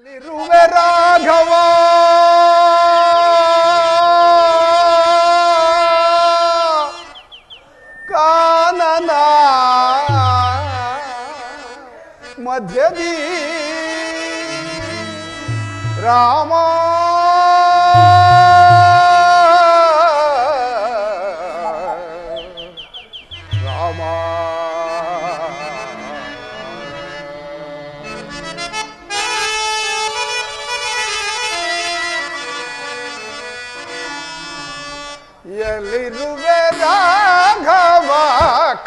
ಎಲ್ಲಿರುವೆ ರಾಘವ ಕಾನನ ಮಧ್ಯದಿ ರಾಮ ರಾಮ ಎಲ್ಲಿರುವೆ ರಾಘವ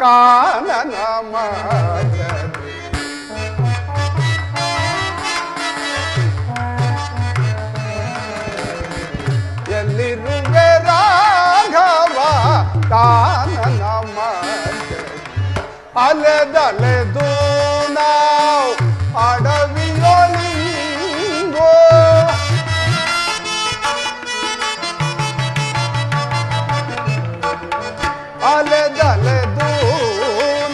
ಕಾನನ ಮಧ್ಯದಿ ಎಲ್ಲಿರುವೆ ರಾಘವ ಕಾನನ ಮಧ್ಯದಿ ಅಲೆದಲೆದು ನಾವು ಅಡವಿಯೊಳಿಂಗೋ ಅಲೆದಲೆದು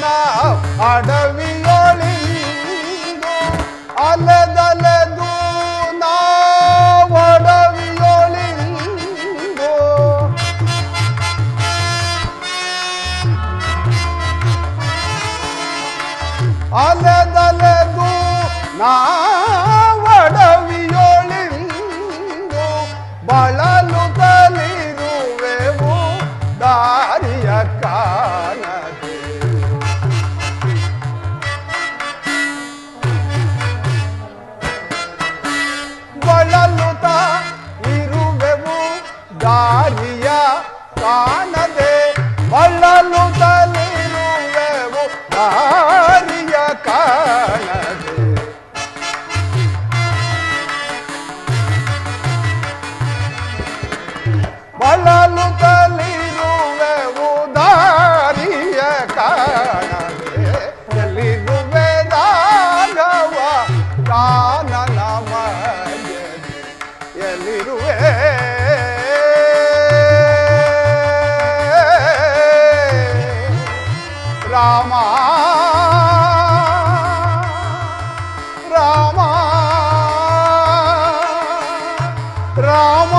ನಾವು ಅಡವಿಯೊಳಿಂಗೋ ಅಲೆದಲೆದು ನಾವು ಅಡವಿಯೊಳಿಂಗೋ ಅಲೆದಲೆದು ನಾವು ಅಡವಿಯೊಳಿಂಗೋ ಬಳಲು ತಲಿರುವೆವು ದಾರಿಯ ಕಾಣದೆ ಬಳಲುತ ಇರುವೆವು ದಾರಿಯ ಕಾಣದೆ ಬಳಲುತ್ತಲಿರುವೆವು ದಾರಿಯ ಕಾಣದೆ ಬಳಲುತ್ತಲಿರುವೆವು ದಾರಿಯ ಕಾಣದೆ ಎಲ್ಲಿರುವೆ ರಾಘವ ಕಾನನ ಮಧ್ಯದಿ ಎಲ್ಲಿರುವೆ ರಾಮ ರಾಮ ರಾಮ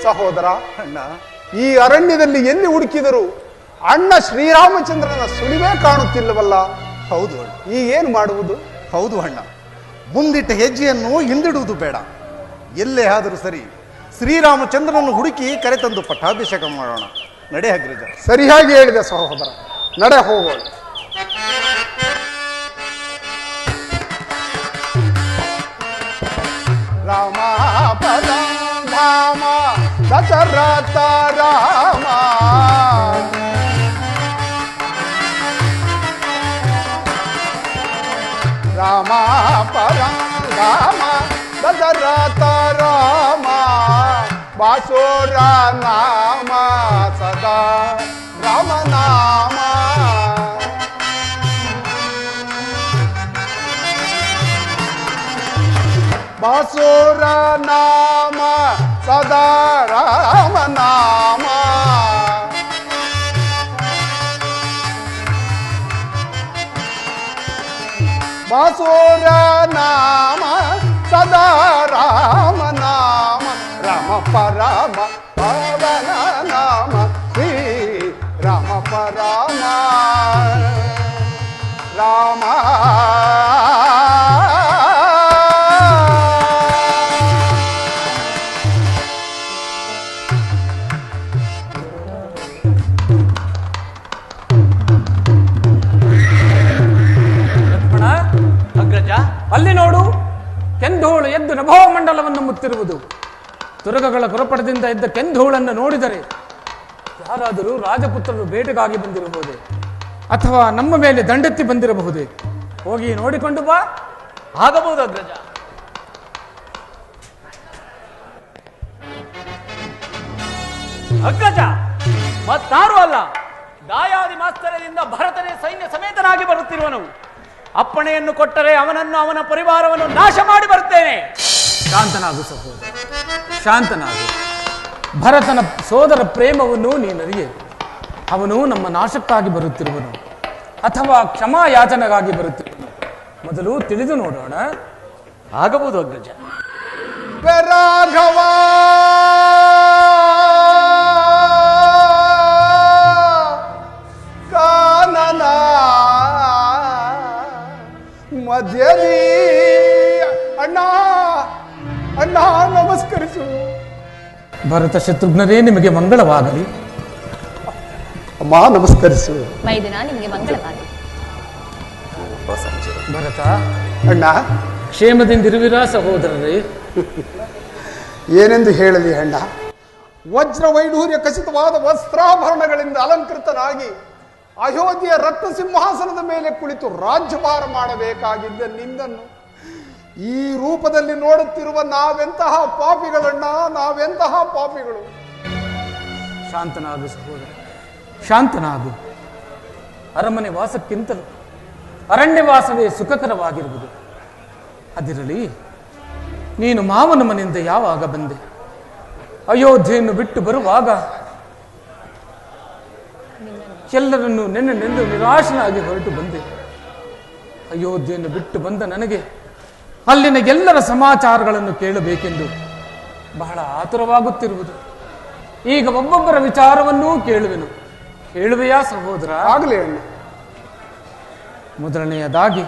ಸಹೋದರ ಅಣ್ಣ, ಈ ಅರಣ್ಯದಲ್ಲಿ ಎಲ್ಲಿ ಹುಡುಕಿದರು ಅಣ್ಣ ಶ್ರೀರಾಮಚಂದ್ರನ ಸುಳಿವೇ ಕಾಣುತ್ತಿಲ್ಲವಲ್ಲ. ಹೌದು ಅಣ್ಣ, ಈಗೇನು ಮಾಡುವುದು? ಹೌದು ಅಣ್ಣ, ಮುಂದಿಟ್ಟ ಹೆಜ್ಜೆಯನ್ನು ಹಿಂದಿಡುವುದು ಬೇಡ. ಎಲ್ಲೇ ಆದರೂ ಸರಿ ಶ್ರೀರಾಮಚಂದ್ರನನ್ನು ಹುಡುಕಿ ಕರೆತಂದು ಪಟ್ಟಾಭಿಷೇಕ ಮಾಡೋಣ. ನಡೆ ಅಗ್ರಜ. ಸರಿಯಾಗಿ ಹೇಳಿದೆ ಸಹೋದರ, ನಡೆ ಹೋಗೋಣ. ರಾಮ ಪರಧಾಮ ದಶರಥ ರಾಮ ರಾಮ ಪರಧಾಮ ದಶರಥ ರಾಮ ಬಾಸೋರ ನಾಮ ಸದಾ ರಾಮ ನಾಮ ಬಾಸೋರ ನಾಮ ಸದಾ ರಾಮ ನಾಮ ಬಾಸೋರ ನಾಮ ಸದಾ ರಾಮ ನಾಮ ರಾಮ ಪರಮ ಪವನ ನಾಮ ಶ್ರೀ ರಾಮ ಪರಮ ರಾಮ ಅಗ್ರಜ, ಅಲ್ಲಿ ನೋಡು, ಕೆಂಧೂಳು ಎದ್ದು ನಭೋ ಮಂಡಲವನ್ನು ಮುತ್ತಿರುವುದು. ತುರಗಗಳ ಗುರಪಡದಿಂದ ಎದ್ದ ಕೆಂಧೂಳನ್ನು ನೋಡಿದರೆ ಯಾರಾದರೂ ರಾಜಪುತ್ರರು ಬೇಟೆಗಾಗಿ ಬಂದಿರಬಹುದೇ, ಅಥವಾ ನಮ್ಮ ಮೇಲೆ ದಂಡೆತ್ತಿ ಬಂದಿರಬಹುದೇ? ಹೋಗಿ ನೋಡಿಕೊಂಡು ಬಾ. ಆಗಬಹುದು ಅಗ್ರಜ. ಅಗ್ರಜ, ಮತ್ತಾರು ಅಲ್ಲ, ದಾಯಾದಿ ಮಾಸ್ತರದಿಂದ ಭರತನೇ ಸೈನ್ಯ ಸಮೇತನಾಗಿ ಬರುತ್ತಿರುವನು. ಅಪ್ಪಣೆಯನ್ನು ಕೊಟ್ಟರೆ ಅವನನ್ನು ಅವನ ಪರಿವಾರವನ್ನು ನಾಶ ಮಾಡಿ ಬರುತ್ತೇನೆ. ಶಾಂತನಾಗು ಸಹೋದರ, ಶಾಂತನಾಗು. ಭರತನ ಸೋದರ ಪ್ರೇಮವನ್ನು ನೀನರಿಯೆ. ಅವನು ನಮ್ಮ ನಾಶಕ್ಕಾಗಿ ಬರುತ್ತಿರುವನು ಅಥವಾ ಕ್ಷಮಾಯಾಚನೆಗಾಗಿ ಬರುತ್ತಿರುವನು, ಮೊದಲು ತಿಳಿದು ನೋಡೋಣ. ಆಗಬಹುದು ಅಗ್ರಜ. ರಾಘವ ಕಾನನ ಮಧ್ಯದಿ ಅಣ್ಣ ಅಣ್ಣ ನಮಸ್ಕರಿಸು. ಭರತ ಶತ್ರುಘ್ನರೇ, ನಿಮಗೆ ಮಂಗಳವಾಗಲಿ. ಅಮ್ಮ ನಮಸ್ಕರಿಸು. ಮೈದುನ ನಿಮಗೆ ಮಂಗಳವಾಗಲಿ. ಭರತ, ಅಣ್ಣ ಕ್ಷೇಮದಿಂದಿರುವಿರಾ ಸಹೋದರರೇ? ಏನೆಂದು ಹೇಳಲಿ ಅಣ್ಣ, ವಜ್ರ ವೈಢೂರ್ಯ ಖಚಿತವಾದ ವಸ್ತ್ರಾಭರಣಗಳಿಂದ ಅಲಂಕೃತನಾಗಿ ಅಯೋಧ್ಯೆಯ ರತ್ನ ಸಿಂಹಾಸನದ ಮೇಲೆ ಕುಳಿತು ರಾಜ್ಯಭಾರ ಮಾಡಬೇಕಾಗಿದ್ದ ನಿನ್ನನ್ನು ಈ ರೂಪದಲ್ಲಿ ನೋಡುತ್ತಿರುವ ನಾವೆಂತಹ ಪಾಪಿಗಳಣ್ಣ, ನಾವೆಂತಹ ಪಾಪಿಗಳು. ಶಾಂತನಾಗು ಸಹೋದರ, ಶಾಂತನಾಗು. ಅರಮನೆ ವಾಸಕ್ಕಿಂತಲೂ ಅರಣ್ಯವಾಸವೇ ಸುಖಕರವಾಗಿರುವುದು. ಅದಿರಲಿ, ನೀನು ಮಾವನ ಮನೆಯಿಂದ ಯಾವಾಗ ಬಂದೆ? ಅಯೋಧ್ಯೆಯನ್ನು ಬಿಟ್ಟು ಬರುವಾಗ ಎಲ್ಲರನ್ನು ನೆನ್ನೆಂದು ನಿರಾಶನಾಗಿ ಹೊರಟು ಬಂದೆ. ಅಯೋಧ್ಯೆಯನ್ನು ಬಿಟ್ಟು ಬಂದ ನನಗೆ ಅಲ್ಲಿನ ಎಲ್ಲರ ಸಮಾಚಾರಗಳನ್ನು ಕೇಳಬೇಕೆಂದು ಬಹಳ ಆತುರವಾಗುತ್ತಿರುವುದು. ಈಗ ಒಬ್ಬೊಬ್ಬರ ವಿಚಾರವನ್ನೂ ಕೇಳುವೆನು. ಕೇಳುವೆಯಾ ಸಹೋದರ? ಆಗಲಿ ಅಣ್ಣ. ಮೊದಲನೆಯದಾಗಿ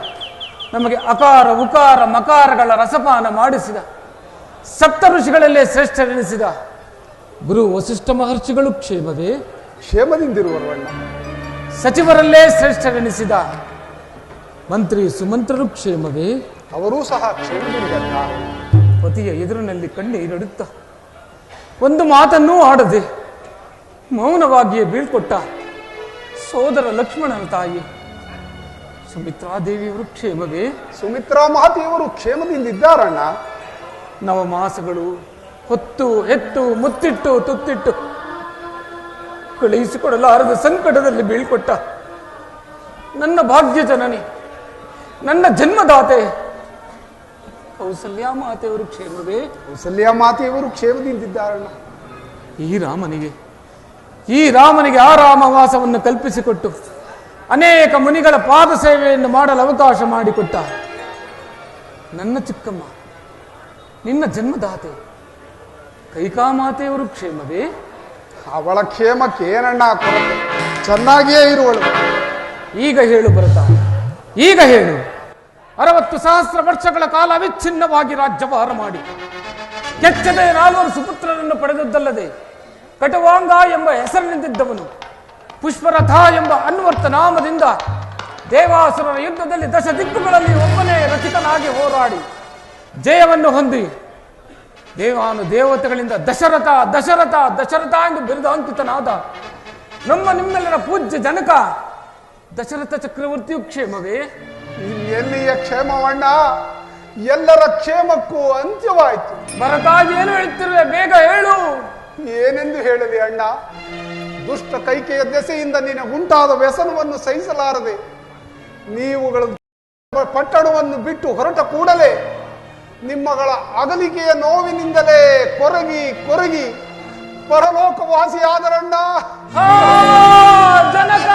ನಮಗೆ ಅಕಾರ ಉಕಾರ ಮಕಾರಗಳ ರಸಪಾನ ಮಾಡಿಸಿದ ಸಪ್ತ ಋಷಿಗಳಲ್ಲೇ ಶ್ರೇಷ್ಠರೆನಿಸಿದ ಗುರು ವಸಿಷ್ಠ ಮಹರ್ಷಿಗಳು ಕ್ಷೇಮವೇ? ಕ್ಷೇಮದಿಂದಿರುವರು ಅಣ್ಣ. ಸಚಿವರಲ್ಲೇ ಶ್ರೇಷ್ಠರೆನಿಸಿದ ಮಂತ್ರಿ ಸುಮಂತ್ರರು ಕ್ಷೇಮವೇ? ಅವರೂ ಸಹ ಕ್ಷೇಮದಿಂದ. ಪತಿಯ ಎದುರಿನಲ್ಲಿ ಕಣ್ಣೀರಿಡುತ್ತ ಒಂದು ಮಾತನ್ನೂ ಆಡದೆ ಮೌನವಾಗಿಯೇ ಬೀಳ್ಕೊಟ್ಟ ಸೋದರ ಲಕ್ಷ್ಮಣನ ತಾಯಿ ಸುಮಿತ್ರಾದೇವಿಯವರು ಕ್ಷೇಮವೇ? ಸುಮಿತ್ರಾ ಮಹತಿಯವರು ಕ್ಷೇಮದಿಂದಿದ್ದಾರಣ್ಣ. ನವಮಾಸಗಳು ಹೊತ್ತು ಹೆತ್ತು ಮುತ್ತಿಟ್ಟು ತುತ್ತಿಟ್ಟು ಕಳುಹಿಸಿಕೊಡಲಾರದ ಸಂಕಟದಲ್ಲಿ ಬೀಳ್ಕೊಟ್ಟ ನನ್ನ ಭಾಗ್ಯ ಜನನಿ, ನನ್ನ ಜನ್ಮದಾತೆ ಕೌಸಲ್ಯ ಮಾತೆಯವರು ಕ್ಷೇಮವೇ? ಕೌಸಲ್ಯ ಮಾತೆಯವರು ಕ್ಷೇಮದಿಂದಿದ್ದಾರಣ್ಣ. ಈ ರಾಮನಿಗೆ ಆರಾಮವಾಸವನ್ನು ಕಲ್ಪಿಸಿಕೊಟ್ಟು ಅನೇಕ ಮುನಿಗಳ ಪಾದ ಸೇವೆಯನ್ನು ಮಾಡಲು ಅವಕಾಶ ಮಾಡಿಕೊಟ್ಟ ನನ್ನ ಚಿಕ್ಕಮ್ಮ, ನಿನ್ನ ಜನ್ಮದಾತೆ ಕೈಕಾಮಾತೆಯವರು ಕ್ಷೇಮವೇ? ಅವಳ ಕ್ಷೇಮಕ್ಕೆ ಏನಣ್ಣ ಕೊರತೆ? ಚೆನ್ನಾಗಿಯೇ ಇರುವಳು. ಈಗ ಹೇಳು ಭರತ, ಈಗ ಹೇಳು. 60,000 ವರ್ಷಗಳ ಕಾಲ ಅವಿಚ್ಛಿನ್ನವಾಗಿ ರಾಜ್ಯಭಾರ ಮಾಡಿ ಕೆಚ್ಚದೆ 4 ಸುಪುತ್ರರನ್ನು ಪಡೆದದ್ದಲ್ಲದೆ ಕಟುವಾಂಗ ಎಂಬ ಹೆಸರಿನಿಂದಿದ್ದವನು ಪುಷ್ಪರಥ ಎಂಬ ಅನ್ವರ್ಥ ನಾಮದಿಂದ ದೇವಾಸುರರ ಯುದ್ಧದಲ್ಲಿ 10 ದಿಕ್ಕುಗಳಲ್ಲಿ ಒಬ್ಬನೇ ರಚಿತನಾಗಿ ಹೋರಾಡಿ ಜಯವನ್ನು ಹೊಂದಿ ದೇವಾನು ದೇವತೆಗಳಿಂದ ದಶರಥ ದಶರಥ ದಶರಥ ಎಂದು ಬಿರುದಾಂಕಿತನಾದ ನಿಮ್ಮೆಲ್ಲರ ಪೂಜ್ಯ ಜನಕ ದಶರಥ ಚಕ್ರವರ್ತಿಯು ಕ್ಷೇಮವೇ? ಎಲ್ಲಿಯ ಕ್ಷೇಮವಣ್ಣ? ಎಲ್ಲರ ಕ್ಷೇಮಕ್ಕೂ ಅಂತ್ಯವಾಯಿತು. ಭರತ, ಏನು ಹೇಳ್ತಿರುವೆ? ಬೇಗ ಹೇಳು. ಏನೆಂದು ಹೇಳಲಿ ಅಣ್ಣ? ದುಷ್ಟ ಕೈಕೆಯ ದೆಸೆಯಿಂದ ನಿನಗುಂಟಾದ ವ್ಯಸನವನ್ನು ಸಹಿಸಲಾರದೆ ನೀವುಗಳು ಪಟ್ಟಣವನ್ನು ಬಿಟ್ಟು ಹೊರಟ ಕೂಡಲೇ ನಿಮ್ಮಗಳ ಅಗಲಿಕೆಯ ನೋವಿನಿಂದಲೇ ಕೊರಗಿ ಕೊರಗಿ ಪರಲೋಕವಾಸಿಯಾದರಣ್ಣ. ಜನಕ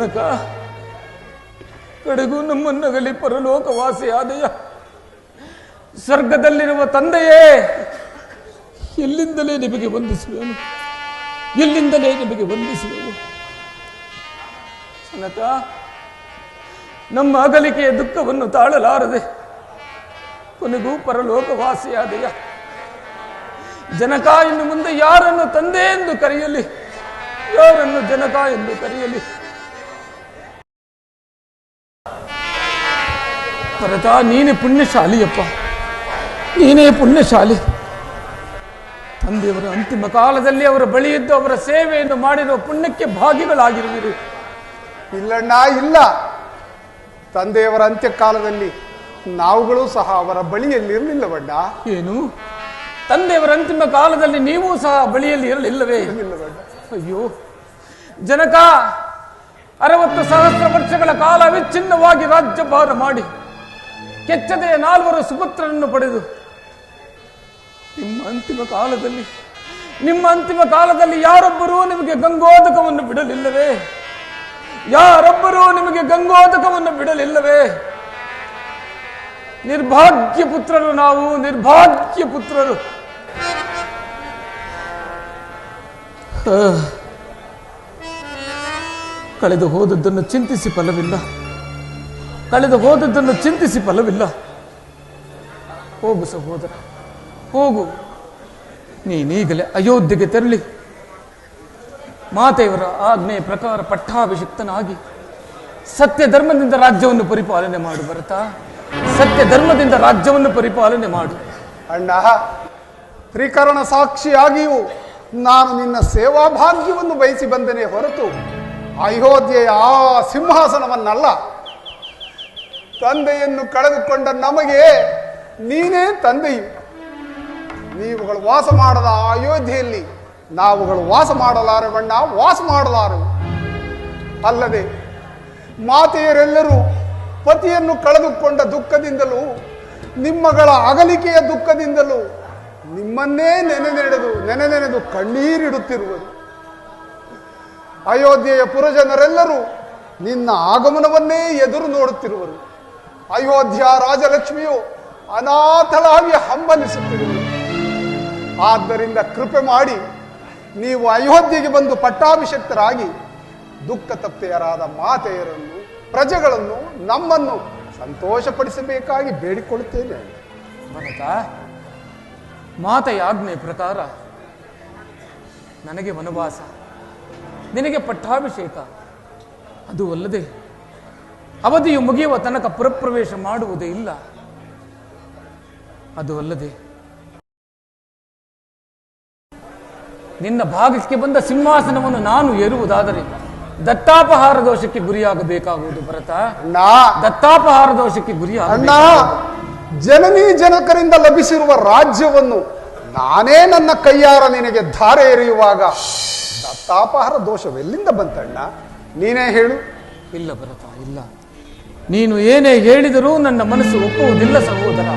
ಜನಕ, ಕಡೆಗೂ ನಮ್ಮನ್ನಗಲಿ ಪರಲೋಕವಾಸಿಯಾದೆಯ ಸ್ವರ್ಗದಲ್ಲಿರುವ ತಂದೆಯೇ, ಎಲ್ಲಿಂದಲೇ ನಿಮಗೆ ವಂದಿಸುವೆನು, ಎಲ್ಲಿಂದಲೇ ನಿಮಗೆ ವಂದಿಸುವೆನು. ಜನಕ, ನಮ್ಮ ಅಗಲಿಕೆಯ ದುಃಖವನ್ನು ತಾಳಲಾರದೆ ಕೊನೆಗೂ ಪರಲೋಕವಾಸಿಯಾದೆಯ ಜನಕ. ಇನ್ನು ಮುಂದೆ ಯಾರನ್ನು ತಂದೆ ಎಂದು ಕರೆಯಲಿ, ಯಾರನ್ನು ಜನಕ ಎಂದು ಕರೆಯಲಿ? ಭರತ, ನೀನೇ ಪುಣ್ಯಶಾಲಿಯಪ್ಪ, ನೀನೇ ಪುಣ್ಯಶಾಲಿ. ತಂದೆಯವರ ಅಂತಿಮ ಕಾಲದಲ್ಲಿ ಅವರ ಬಳಿಯಿದ್ದು ಅವರ ಸೇವೆಯನ್ನು ಮಾಡಿರುವ ಪುಣ್ಯಕ್ಕೆ ಭಾಗಿಗಳಾಗಿರುವಿರಿ. ಇಲ್ಲಣ್ಣ, ಇಲ್ಲ. ತಂದೆಯವರ ಅಂತ್ಯಕಾಲದಲ್ಲಿ ನಾವುಗಳು ಸಹ ಅವರ ಬಳಿಯಲ್ಲಿರಲಿಲ್ಲವಣ್ಣ. ಏನು, ತಂದೆಯವರ ಅಂತಿಮ ಕಾಲದಲ್ಲಿ ನೀವು ಸಹ ಬಳಿಯಲ್ಲಿ ಇರಲಿಲ್ಲವೇ? ಅಯ್ಯೋ ಜನಕ, 60,000 ವರ್ಷಗಳ ಕಾಲ ಅವಿಚ್ಛಿನ್ನವಾಗಿ ರಾಜ್ಯಭಾರ ಮಾಡಿ ಕೆಚ್ಚದೆಯ 4 ಸುಪುತ್ರರನ್ನು ಪಡೆದು ನಿಮ್ಮ ಅಂತಿಮ ಕಾಲದಲ್ಲಿ ಯಾರೊಬ್ಬರೂ ನಿಮಗೆ ಗಂಗೋದಕವನ್ನು ಬಿಡಲಿಲ್ಲವೇ? ಯಾರೊಬ್ಬರೂ ನಿಮಗೆ ಗಂಗೋದಕವನ್ನು ಬಿಡಲಿಲ್ಲವೇ? ನಿರ್ಭಾಗ್ಯ ಪುತ್ರರು ನಾವು, ನಿರ್ಭಾಗ್ಯ ಪುತ್ರರು. ಕಳೆದು ಹೋದದ್ದನ್ನು ಚಿಂತಿಸಿ ಫಲವಿಲ್ಲ, ಕಳೆದು ಹೋದದ್ದನ್ನು ಚಿಂತಿಸಿ ಫಲವಿಲ್ಲ. ಹೋಗು ಸಹೋದರ, ಹೋಗು. ನೀನೀಗಲೇ ಅಯೋಧ್ಯೆಗೆ ತೆರಳಿ ಮಾತೆಯವರ ಆಜ್ಞೆಯ ಪ್ರಕಾರ ಪಟ್ಟಾಭಿಷಿಕ್ತನಾಗಿ ಸತ್ಯ ಧರ್ಮದಿಂದ ರಾಜ್ಯವನ್ನು ಪರಿಪಾಲನೆ ಮಾಡು. ಭರತ, ಸತ್ಯ ಧರ್ಮದಿಂದ ರಾಜ್ಯವನ್ನು ಪರಿಪಾಲನೆ ಮಾಡು. ಅಣ್ಣ, ತ್ರಿಕರಣ ಸಾಕ್ಷಿಯಾಗಿಯೂ ನಾನು ನಿನ್ನ ಸೇವಾ ಭಾಗ್ಯವನ್ನು ಬಯಸಿ ಬಂದನೇ ಹೊರತು ಅಯೋಧ್ಯೆಯ ಆ ಸಿಂಹಾಸನವನ್ನಲ್ಲ. ತಂದೆಯನ್ನು ಕಳೆದುಕೊಂಡ ನಮಗೆ ನೀನೇ ತಂದೆಯು. ನೀವುಗಳು ವಾಸ ಮಾಡದ ಆ ಅಯೋಧ್ಯೆಯಲ್ಲಿ ನಾವುಗಳು ವಾಸ ಮಾಡಲಾರವಣ್ಣ, ವಾಸ ಮಾಡಲಾರೆವು. ಅಲ್ಲದೆ ಮಾತೆಯರೆಲ್ಲರೂ ಪತಿಯನ್ನು ಕಳೆದುಕೊಂಡ ದುಃಖದಿಂದಲೂ ನಿಮ್ಮಗಳ ಅಗಲಿಕೆಯ ದುಃಖದಿಂದಲೂ ನಿಮ್ಮನ್ನೇ ನೆನೆದು ಕಣ್ಣೀರಿಡುತ್ತಿರುವರು. ಅಯೋಧ್ಯೆಯ ಪುರಜನರೆಲ್ಲರೂ ನಿನ್ನ ಆಗಮನವನ್ನೇ ಎದುರು ನೋಡುತ್ತಿರುವರು. ಅಯೋಧ್ಯ ರಾಜಲಕ್ಷ್ಮಿಯು ಅನಾಥಳಾಗಿ ಹಂಬಲಿಸುತ್ತಿರುವರು. ಆದ್ದರಿಂದ ಕೃಪೆ ಮಾಡಿ ನೀವು ಅಯೋಧ್ಯೆಗೆ ಬಂದು ಪಟ್ಟಾಭಿಷಕ್ತರಾಗಿ ದುಃಖ ತಪ್ತೆಯರಾದ ಮಾತೆಯರನ್ನು, ಪ್ರಜೆಗಳನ್ನು, ನಮ್ಮನ್ನು ಸಂತೋಷಪಡಿಸಬೇಕಾಗಿ ಬೇಡಿಕೊಳ್ಳುತ್ತೇನೆ. ಭರತ, ಮಾತೆಯ ಆಜ್ಞೆ ಪ್ರಕಾರ ನನಗೆ ವನವಾಸ, ನಿನಗೆ ಪಟ್ಟಾಭಿಷೇಕ. ಅದು ಅಲ್ಲದೆ ಅವಧಿಯು ಮುಗಿಯುವ ತನಕ ಪುರಪ್ರವೇಶ ಮಾಡುವುದೇ ಇಲ್ಲ. ಅದು ಅಲ್ಲದೆ ನಿನ್ನ ಭಾಗಕ್ಕೆ ಬಂದ ಸಿಂಹಾಸನವನ್ನು ನಾನು ಏರುವುದಾದರೆ ದತ್ತಾಪಹಾರ ದೋಷಕ್ಕೆ ಗುರಿಯಾಗಬೇಕಾಗುವುದು. ಭರತ, ದತ್ತಾಪಹಾರ ದೋಷಕ್ಕೆ ಗುರಿಯಾಗ. ಜನನೀ ಜನಕರಿಂದ ಲಭಿಸಿರುವ ರಾಜ್ಯವನ್ನು ನಾನೇ ನನ್ನ ಕೈಯಾರ ನಿನಗೆ ಧಾರೆ ಎರೆಯುವಾಗ ದತ್ತಾಪಹಾರ ದೋಷವೆಲ್ಲಿಂದ ಬಂತಣ್ಣ? ನೀನೇ ಹೇಳು. ಇಲ್ಲ ಭರತ, ಇಲ್ಲ. ನೀನು ಏನೇ ಹೇಳಿದರೂ ನನ್ನ ಮನಸ್ಸು ಒಪ್ಪುವುದಿಲ್ಲ ಸಹೋದರ,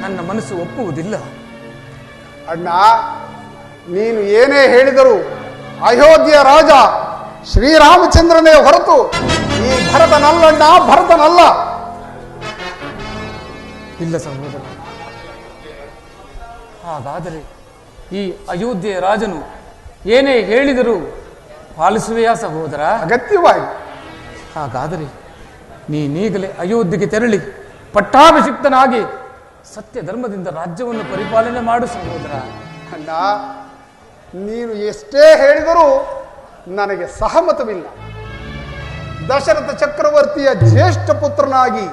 ನನ್ನ ಮನಸ್ಸು ಒಪ್ಪುವುದಿಲ್ಲ. ಅಣ್ಣ, ನೀನು ಏನೇ ಹೇಳಿದರೂ ಅಯೋಧ್ಯೆಯ ರಾಜ ಶ್ರೀರಾಮಚಂದ್ರನೇ ಹೊರತು ಈ ಭರತನಲ್ಲಣ್ಣ, ಭರತನಲ್ಲ. ಇಲ್ಲ ಸಹೋದರ, ಹಾಗಾದರೆ ಈ ಅಯೋಧ್ಯೆಯ ರಾಜನು ಏನೇ ಹೇಳಿದರೂ ಪಾಲಿಸುವೆಯಾ ಸಹೋದರ? ಅಗತ್ಯವಾಗಿ. ಹಾಗಾದರೆ ನೀನೀಗಲೇ ಅಯೋಧ್ಯೆಗೆ ತೆರಳಿ ಪಟ್ಟಾಭಿಷಿಕ್ತನಾಗಿ ಸತ್ಯ ಧರ್ಮದಿಂದ ರಾಜ್ಯವನ್ನು ಪರಿಪಾಲನೆ ಮಾಡು ಸಹೋದರ. ಅಣ್ಣ, ನೀನು ಎಷ್ಟೇ ಹೇಳಿದರೂ ನನಗೆ ಸಹಮತವಿಲ್ಲ. ದಶರಥ ಚಕ್ರವರ್ತಿಯ ಜ್ಯೇಷ್ಠ ಪುತ್ರನಾಗಿ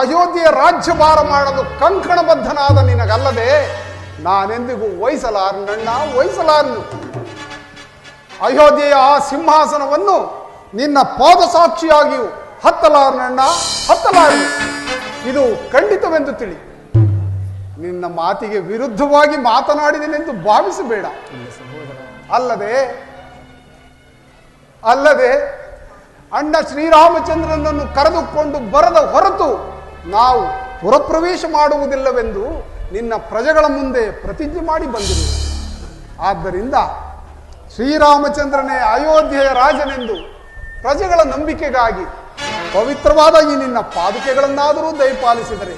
ಅಯೋಧ್ಯೆಯ ರಾಜ್ಯಭಾರ ಮಾಡಲು ಕಂಕಣಬದ್ಧನಾದ ನಿನಗಲ್ಲದೆ ನಾನೆಂದಿಗೂ ವಹಿಸಲಾರನಣ್ಣ, ವಹಿಸಲಾರನು. ಅಯೋಧ್ಯೆಯ ಆ ಸಿಂಹಾಸನವನ್ನು ನಿನ್ನ ಪಾದಸಾಕ್ಷಿಯಾಗಿಯೂ ಹತ್ತಲಾರನಣ್ಣ, ಹತ್ತಲಾರನು. ಇದು ಖಂಡಿತವೆಂದು ತಿಳಿ. ನಿನ್ನ ಮಾತಿಗೆ ವಿರುದ್ಧವಾಗಿ ಮಾತನಾಡಿದನೆಂದು ಭಾವಿಸಬೇಡ. ಅಲ್ಲದೆ ಅಣ್ಣ ಶ್ರೀರಾಮಚಂದ್ರನನ್ನು ಕರೆದುಕೊಂಡು ಬರದ ಹೊರತು ನಾವು ಪುರಪ್ರವೇಶ ಮಾಡುವುದಿಲ್ಲವೆಂದು ನಿನ್ನ ಪ್ರಜೆಗಳ ಮುಂದೆ ಪ್ರತಿಜ್ಞೆ ಮಾಡಿ ಬಂದಿರು. ಆದ್ದರಿಂದ ಶ್ರೀರಾಮಚಂದ್ರನೇ ಅಯೋಧ್ಯೆಯ ರಾಜನೆಂದು ಪ್ರಜೆಗಳ ನಂಬಿಕೆಗಾಗಿ ಪವಿತ್ರವಾದ ಈ ನಿನ್ನ ಪಾದುಕೆಗಳನ್ನಾದರೂ ದಯಪಾಲಿಸಿದರೆ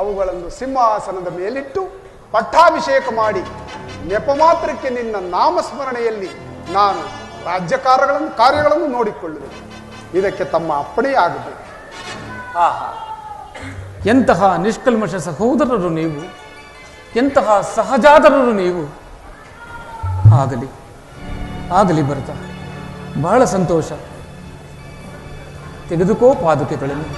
ಅವುಗಳನ್ನು ಸಿಂಹಾಸನದ ಮೇಲಿಟ್ಟು ಪಟ್ಟಾಭಿಷೇಕ ಮಾಡಿ ನೆಪ ಮಾತ್ರಕ್ಕೆ ನಿನ್ನ ನಾಮಸ್ಮರಣೆಯಲ್ಲಿ ನಾನು ಕಾರ್ಯಗಳನ್ನು ನೋಡಿಕೊಳ್ಳುವೆ. ಇದಕ್ಕೆ ತಮ್ಮ ಅಪ್ಪಣೆ ಆಗಬೇಕು. ಆಹಾ, ಎಂತಹ ನಿಷ್ಕಲ್ಮಶ ಸಹೋದರರು ನೀವು, ಎಂತಹ ಸಹಜಾತರರು ನೀವು. ಆಗಲಿ ಆಗಲಿ ಭರತ, ಬಹಳ ಸಂತೋಷ. ತೆಗೆದುಕೋ ಪಾದುಕೆಗಳನ್ನು.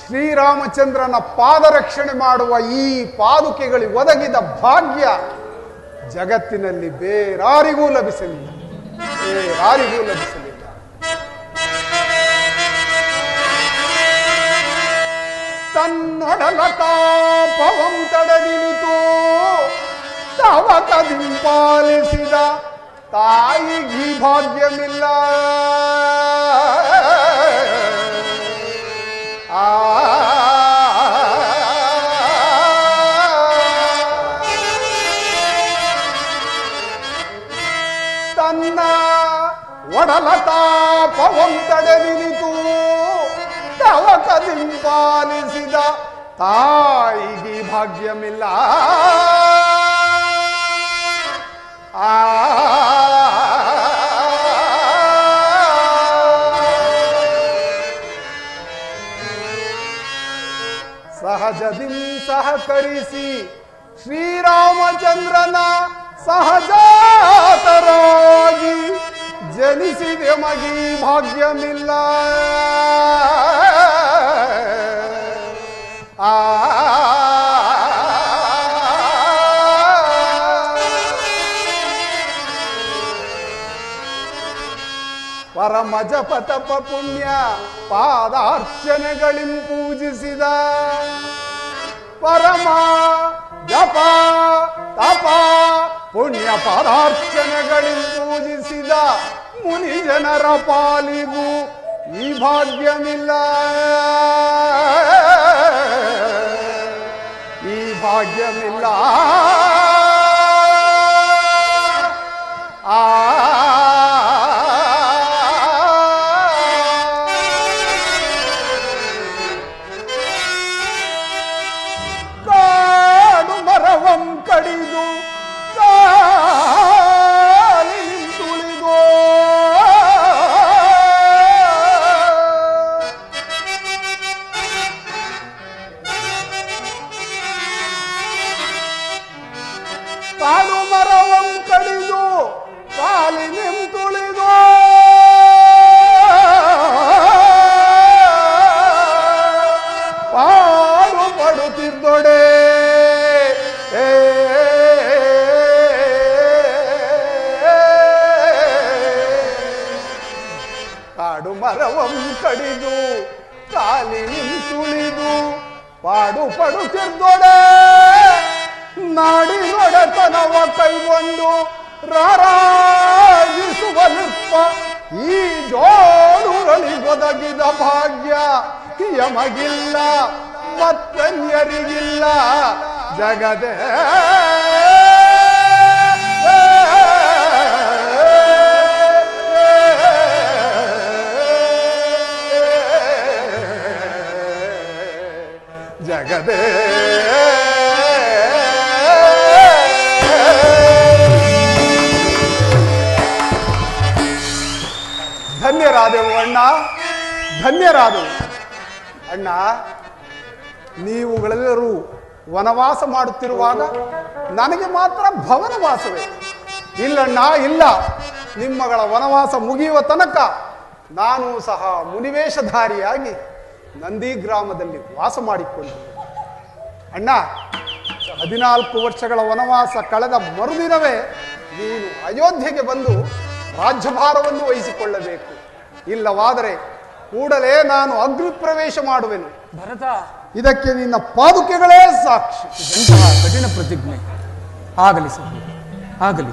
ಶ್ರೀರಾಮಚಂದ್ರನ ಪಾದರಕ್ಷಣೆ ಮಾಡುವ ಈ ಪಾದುಕೆಗಳಿಗೆ ಒದಗಿದ ಭಾಗ್ಯ ಜಗತ್ತಿನಲ್ಲಿ ಬೇರಾರಿಗೂ ಲಭಿಸಲಿಲ್ಲ. ತನ್ನೊಡಲ ತಾಪವಂ ತಡೆದಿನಿತು ತವಕದಿಂಪಾಲಿಸಿದ ತಾಯಿಗೆ ಭಾಗ್ಯವಿಲ್ಲ. ತನ್ನ ಒಡಲ ತಾಪವಂ ತಡೆದಿನಿತು ತವಕದಿಂಪಾಲಿಸಿದ ತಾಯಿಗೆ ಭಾಗ್ಯಮಿಲ್ಲ. ಸಹಜದಿಂ ಸಹಕರಿಸಿ ಶ್ರೀರಾಮಚಂದ್ರನ ಸಹಜಾತರಾಗಿ ಜನಿಸಿದೆ ಮಗಿ ಭಾಗ್ಯಮಿಲ್ಲ. ಪರಮ ಜಪ ತಪ ಪುಣ್ಯ ಪಾದಾರ್ಚನೆಗಳಿಂ ಪೂಜಿಸಿದ ಪರಮ ಜಪ ತಪ ಪುಣ್ಯ ಪಾದಾರ್ಚನೆಗಳಿಂ ಪೂಜಿಸಿದ ಮುನಿ ಜನರ ಪಾಲಿಗೂ ಈ ಭಾಗ್ಯವಿಲ್ಲ. ಈ ಭಾಗ್ಯವಿಲ್ಲ. ಕಾಡು ಮರವಂ ಕಡಿದು ತುಳಿದೋ ಕಾಡು ಮರವಂ ಕಡಿದು ಕಾಲಿನಿಂ ತುಳಿದೋ ಪಾಡು ಪಡುತ್ತಿದ್ದೊಡೆ ಕಾಡು ಮರವಂ ಕಡಿದು ಕಾಲಿನಿಂ ತುಳಿದು ಪಾಡು ಪಡುತ್ತಿದ್ದೊಡೆ ನಾಡಿನೊಡೆತನವ ಕೈಗೊಂಡು ರಾರಾಜಿಸುವ ನಿರ್ಪ ಈ ಜೋಡುಗಳಿಗೊದಗಿದ ಭಾಗ್ಯ ಯಮಗಿಲ್ಲ ಮತ್ತನ್ಯರಿಗಿಲ್ಲ ಜಗದೇ. ಜಗದೇ ಧನ್ಯರಾದೆವು ಅಣ್ಣ, ಧನ್ಯರಾದೆವು ಅಣ್ಣ. ನೀವುಗಳೆಲ್ಲರೂ ವನವಾಸ ಮಾಡುತ್ತಿರುವಾಗ ನನಗೆ ಮಾತ್ರ ಭವನವಾಸವೇ? ಇಲ್ಲಣ್ಣ, ಇಲ್ಲ. ನಿಮ್ಮಗಳ ವನವಾಸ ಮುಗಿಯುವ ತನಕ ನಾನು ಸಹ ಮುನಿವೇಶಧಾರಿಯಾಗಿ ನಂದಿ ಗ್ರಾಮದಲ್ಲಿ ವಾಸ ಮಾಡಿಕೊಂಡು ಅಣ್ಣ 14 ವರ್ಷಗಳ ವನವಾಸ ಕಳೆದ ಮರುದಿನವೇ ನೀನು ಅಯೋಧ್ಯೆಗೆ ಬಂದು ರಾಜ್ಯಭಾರವನ್ನು ವಹಿಸಿಕೊಳ್ಳಬೇಕು. ಇಲ್ಲವಾದರೆ ಕೂಡಲೇ ನಾನು ಅಗ್ನಿ ಪ್ರವೇಶ ಮಾಡುವೆನು. ಭರತ, ಇದಕ್ಕೆ ನಿನ್ನ ಪಾದುಕೆಗಳೇ ಸಾಕ್ಷಿ. ಎಂತಹ ಕಠಿಣ ಪ್ರತಿಜ್ಞೆ. ಆಗಲಿ ಸರ್. ಆಗಲಿ,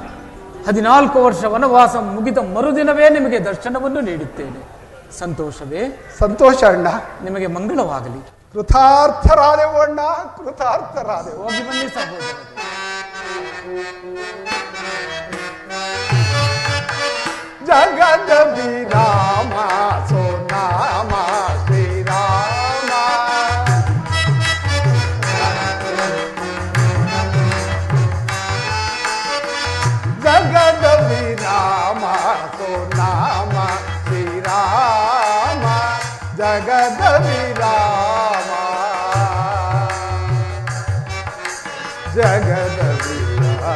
14 ವರ್ಷ ವನವಾಸ ಮುಗಿದ ಮರುದಿನವೇ ನಿಮಗೆ ದರ್ಶನವನ್ನು ನೀಡುತ್ತೇನೆ. ಸಂತೋಷವೇ? ಸಂತೋಷ ಅಣ್ಣ. ನಿಮಗೆ ಮಂಗಳವಾಗಲಿ. ಕೃತಾರ್ಥರಾದೆವು ಅಣ್ಣ, ಕೃತಾರ್ಥರಾದೆವು. ಹೋಗಿ ಬನ್ನಿ ಸಹೋದರ. ಜಗದ ವಿರಾಮ ಸೋನಾಮ ಶ್ರೀರಾಮ. ಜಗದ ವಿರಾಮ ಸೋನಾಮ ಶ್ರೀರಾಮ. ಜಗದ ವಿರಾಮ ಜಗದ ವಿರಾಮ.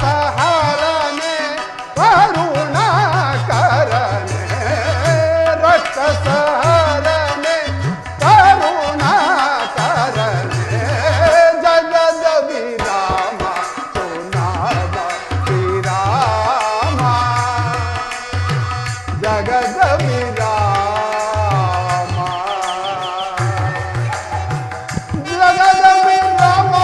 ರಕ್ಕಸಹರನೆ ಕರುಣಾಕರನೆ. ರಕ್ಕಸಹರನೆ ಕರುಣಾಕರನೆ. ರಕ್ಕಸಹರನೆ ಕರುಣಾಕರನೆ. ಜಗದ ವಿರಾಮ ಸುನಾಮ ಶ್ರೀರಾಮ. ಜಗದ ವಿರಾಮ ಜಗದ ವಿರಾಮ.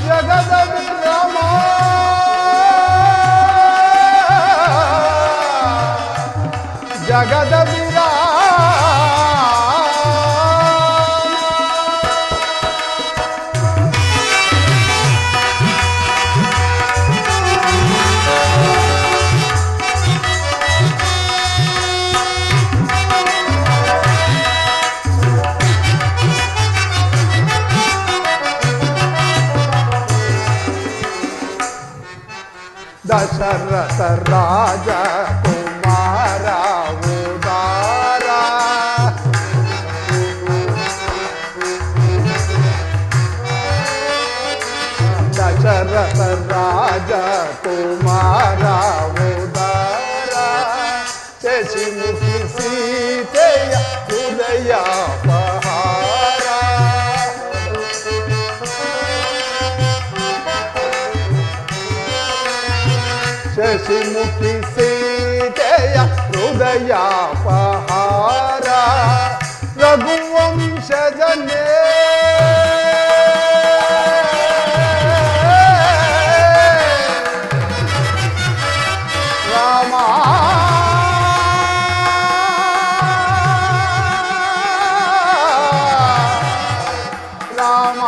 ಜಗದ ವಿರಾಮ ಜಗದ ವಿರಾಮ. ದಶರಥ ರಾಜ ಕುಮಾರ ಉದಾರ. ದಶರಥ ರಾಜ ಕುಮಾರ ಉದಾರ. ಶಶಿಮುಖಿ ಸೀತೆಯ ಹೃದಯ ಪಹಾರ. ಶಶಿಮುಖಿ ಸೀತೆಯ ಹೃದಯ ಪಹಾರ. ರಘುವಂಶಜನೇ ರಾಮ. ರಾಮ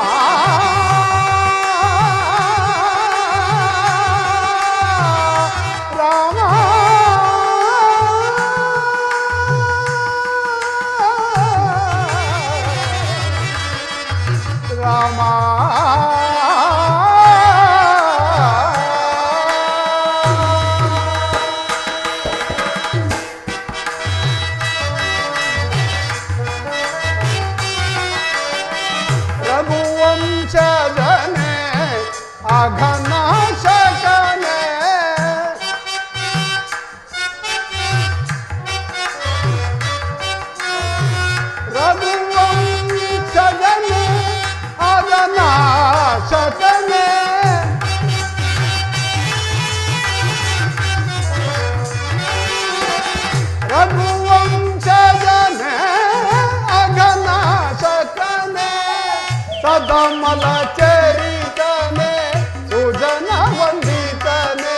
ಸದಮಲ ಚರಿತನೆ ಸುಜನ ವಂದಿತನೆ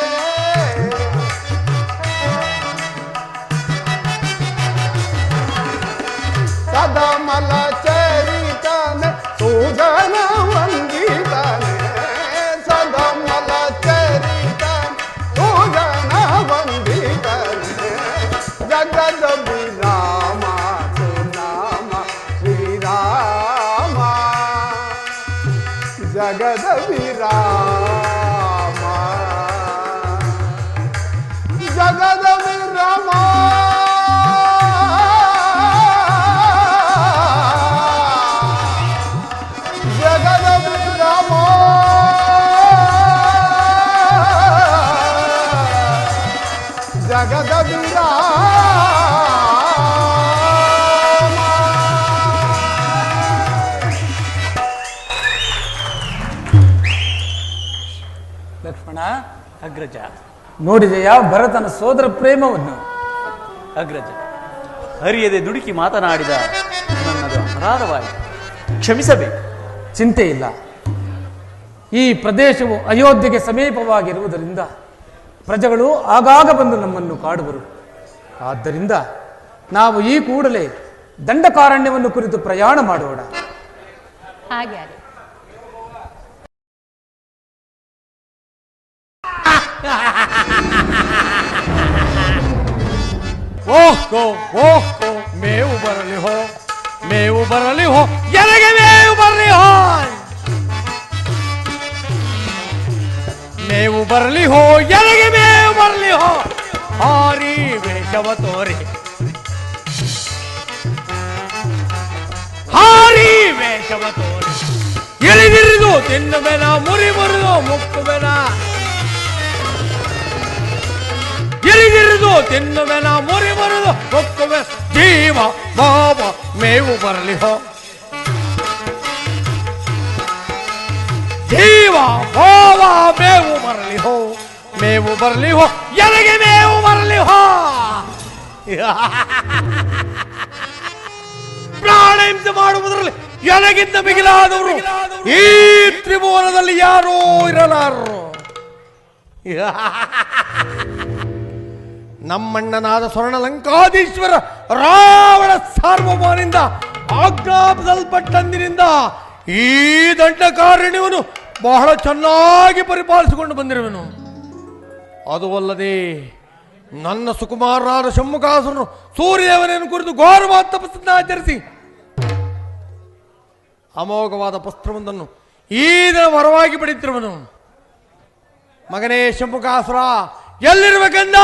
ಸದಮಲ ಚರಿತನೆ ಸುಜನ ವಂದಿತನೆ ಸದಮಲ ಚರಿತನೆ ಸುಜನ ವಂದಿತನೆ ಜಗದ ವಿರಾಮ ಸುನಾಮ ಶ್ರೀರಾಮ ಜಗದ ವಿರಾಮ ಜಗದ ವಿರಾಮ ಜಗದ ವಿರಾಮ ಜಗದ ವಿರಾಮ ಲಕ್ಷ್ಮಣ, ಅಗ್ರಜ. ನೋಡಿದೆಯ ಭರತನ ಸೋದರ ಪ್ರೇಮವನ್ನು? ಅಗ್ರಜ, ಹರಿಯದೆ ದುಡುಕಿ ಮಾತನಾಡಿದ ನನ್ನದು ಅಪರಾಧವಾಯಿತು, ಕ್ಷಮಿಸಬೇಕು. ಚಿಂತೆ ಇಲ್ಲ. ಈ ಪ್ರದೇಶವು ಅಯೋಧ್ಯೆಗೆ ಸಮೀಪವಾಗಿರುವುದರಿಂದ ಪ್ರಜೆಗಳು ಆಗಾಗ ಬಂದು ನಮ್ಮನ್ನು ಕಾಡುವರು. ಆದ್ದರಿಂದ ನಾವು ಈ ಕೂಡಲೇ ದಂಡಕಾರಣ್ಯವನ್ನು ಕುರಿತು ಪ್ರಯಾಣ ಮಾಡೋಣ. ಹಾಗೆ ಆಗಲಿ. ಓಹೋ ಓಹೋ, ಮೇವು ಬರಲಿ ಹೋ, ಮೇವು ಬರಲಿ ಹೋ, ಎನಗೆ ಮೇವು ಬರಲಿ ಹೋ, ಮೇವು ಬರಲಿ ಹೋ, ಎನಗೆ ಮೇವು ಬರಲಿ ಹೋ. ಹಾರಿ ವೇಷವ ತೋರಿ, ಹಾರಿ ವೇಷವ ತೋರಿ, ಇಳಿದಿರಿದು ತಿನ್ನುವೆನ, ಮುರಿ ಮುರಿದು ಮುಕ್ಕುವೆನ, ಇಳಿದಿರಿದು ತಿನ್ನುವೆನ, ಮುರಿ ಮುರಿದು ಮುಕ್ಕುವೆ. ಜೀವ ಬಾಬ ಮೇವು ಬರಲಿ ಹೋ, ಜೀವ ಬಾಬ ಮೇವು ಬರಲಿ ಹೋ, ಮೇವು ಬರಲಿ ಹೋ, ಎನಗೆ ಮೇವು ಬರಲಿ ಹೋ. ಪ್ರಾಣ ಹಿಂಸೆ ಮಾಡುವುದರಲ್ಲಿ ಎನಗಿಂತ ಮಿಗಿಲಾದವರು ಈ ತ್ರಿಭುವನದಲ್ಲಿ ಯಾರೂ ಇರಲಾರರು. ನಮ್ಮಣ್ಣನಾದ ಸ್ವರ್ಣಲಂಕಾಧೀಶ್ವರ ರಾವಣ ಸಾರ್ವಭೌಮನಿಂದ ಆಜ್ಞಾಪಿಸಲ್ಪಟ್ಟಂದಿನಿಂದ ಈ ದಂಡಕಾರಣ್ಯವನ್ನು ಬಹಳ ಚೆನ್ನಾಗಿ ಪರಿಪಾಲಿಸಿಕೊಂಡು ಬಂದಿರುವೆನು. ಅದು ಅಲ್ಲದೆ ನನ್ನ ಸುಕುಮಾರರಾದ ಷಣ್ಮುಖಾಸುರನು ಸೂರ್ಯದೇವನನ್ನು ಕುರಿತು ಘೋರವಾದ ತಪಸ್ಸನ್ನು ಆಚರಿಸಿ ಅಮೋಘವಾದ ವಸ್ತ್ರವೊಂದನ್ನು ಈ ದಿನ ವರವಾಗಿ ಪಡೆಯುತ್ತಿರುವನು. ಮಗನೇ ಷಣ್ಮುಖಾಸುರ, ಎಲ್ಲಿರ್ಬೇಕಂದ?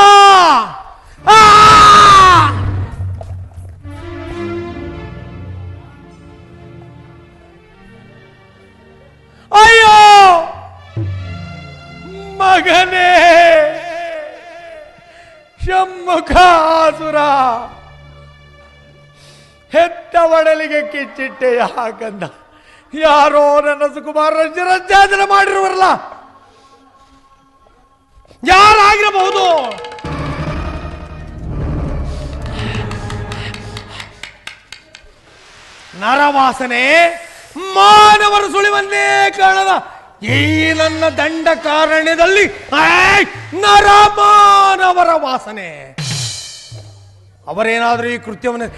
ಅಯ್ಯೋ ಮಗನೇ ಷಣ್ಮುಖಾಸುರ, ಹೆತ್ತ ಒಡಲಿಗೆ ಕಿಚ್ಚಿಟ್ಟೆ ಯಾಕಂದ? ಯಾರೋ ನನ್ನ ಸುಕುಮಾರ ಶಿರಚ್ಛೇದನ ಮಾಡಿರುವರಲ್ಲ, ಯಾರಾಗಿರಬಹುದು? ನರವಾಸನೆ, ಮಾನವರ ಸುಳಿವನ್ನೇ ಕಾಣದ ಈ ನನ್ನ ದಂಡಕಾರಣ್ಯದಲ್ಲಿ ನರಮಾನವರ ವಾಸನೆ. ಅವರೇನಾದರೂ ಈ ಕೃತ್ಯವನ್ನು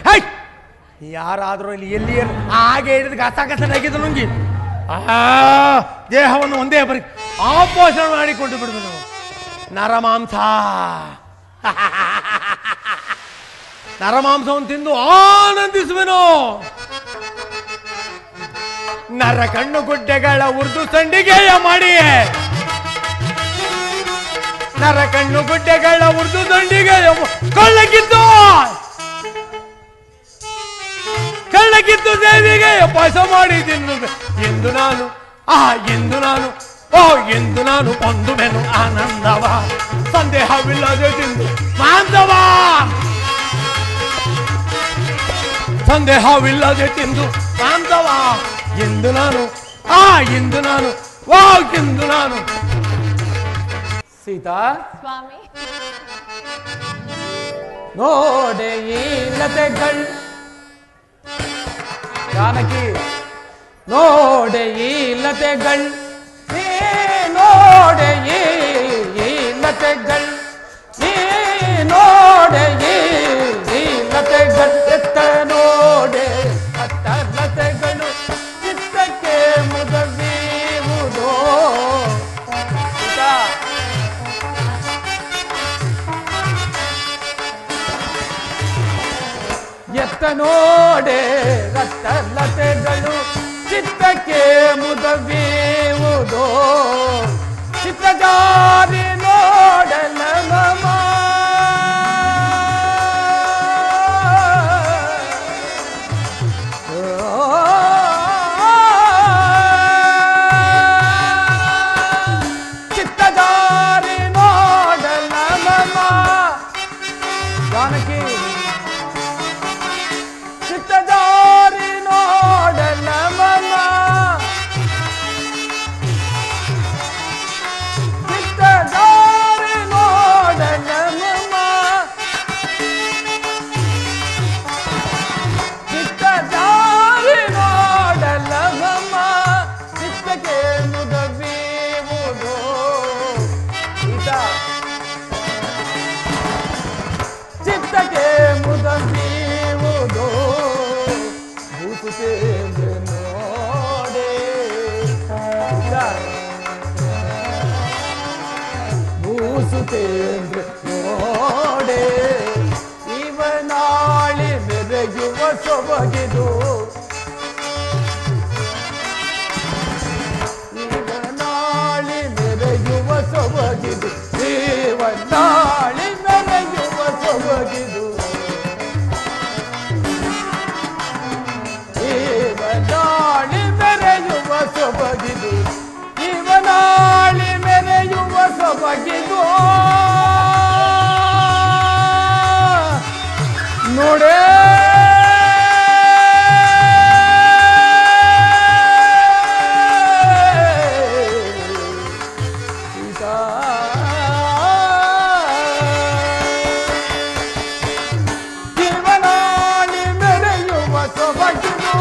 ಯಾರಾದರೂ ಇಲ್ಲಿ ಎಲ್ಲಿ ಹಾಗೆ ಹಿಡಿದು ಗಸಗಸನಾಗಿದ್ದು ನುಂಗಿ ದೇಹವನ್ನು ಒಂದೇ ಬರೀ ಆಪೋಷಣ ಮಾಡಿಕೊಂಡು ಬಿಡುವನು. ನರಮಾಂಸ, ನರಮಾಂಸವನ್ನು ತಿಂದು ಆನಂದಿಸುವೆನು. ನರ ಕಣ್ಣು ಗುಡ್ಡೆಗಳ ಉರ್ದು ಸಂಡಿಗೆಯ ಮಾಡಿ, ನರ ಕಣ್ಣು ಗುಡ್ಡೆಗಳ ಉರ್ದು ಸಂಡಿಗೆಯ ಕೊಳ್ಳಕ್ಕಿತ್ತು, ಕಳ್ಳಕ್ಕಿತ್ತು ದೇವಿಗೆ ಪಾಯಸ ಮಾಡಿ ತಿನ್ನುವೆ ಎಂದು ನಾನು ಎಂದು ನಾನು ಎಂದು ನಾನು ಹೊಂದುವೆನು ಆನಂದವ. ಸಂದೇಹವಿಲ್ಲದೆ ತಿಂದು ಮಾಂಸವ, ಸಂದೇಹವಿಲ್ಲದೆ ತಿಂದು ಮಾಂಸವ ಎಂದು ನಾನು ಎಂದು ನಾನು ಎಂದು ನಾನು. ಸೀತಾ, ಸ್ವಾಮಿ, ನೋಡೆ ಈ ಲತೆಗಳು. ಜಾನಕಿ, ನೋಡೆ ಈ ಲತೆಗಳ್ ನೀ ನೋಡೆ ಈ ಲತೆಗಳ್ ನೀ ನೋಡೆ ಈ ಲತೆಗಳ್ ಎತ್ತ ನೋಡೆ ಅತ್ತ ಲತೆಗಳು ಚಿತ್ತಕ್ಕೆ ಮುದವೀವುದೋ. ಎತ್ತ ನೋಡೆ ರತ್ತ ಲತೆಗಳು ಚಿತ್ತಕ್ಕೆ ಮುದವೀವುದೋ. ಚಿತ್ತಜಾರಿ ನೋಡಲ ಮಮ ಚಿತ್ತಜಾರಿ ನೋಡಲ ಮಮ ಜಾನಕಿ ಚಿತ್ತಜಾರಿ ನೋಡಲ ಮಮ ಚಿತ್ತಜಾರಿ ನೋಡಲ ಮಮ ಚಿತ್ತಜಾರಿ ನೋಡಲ ಮಮ ಚಿತ್ತಕ್ಕೆ ಮುದವೀವುದೋ. ಚಿತ್ತಕ್ಕೆ ಮುದವೀವುದೋ. ಭೂಸುತೇಂದ್ರ ನೋಡೆ ಭೂಸುತೇಂದ್ರ ನೋಡೆ ಇವನಾಳಿ ಮೆರೆಯುವ ಸೊಬಗಿದು. ಇವನಾಳಿ ಮೆರೆಯುವ ಸೊಬಗಿದು. ಇವನಾಳಿ ಮೆರೆಯುವ ಸೊಬಗಿದು. ಇವನಾಳಿ ಮೆರೆಯುವ ಸೊಬಗಿದು. ಇವನಾಳಿ ಮೆರೆಯುವ ಸೊಬಗಿದು. ನೋಡೇ ಸೀತಾ ಇವನಾಳಿ ಮೆರೆಯುವ ಸೊಬಗಿದು.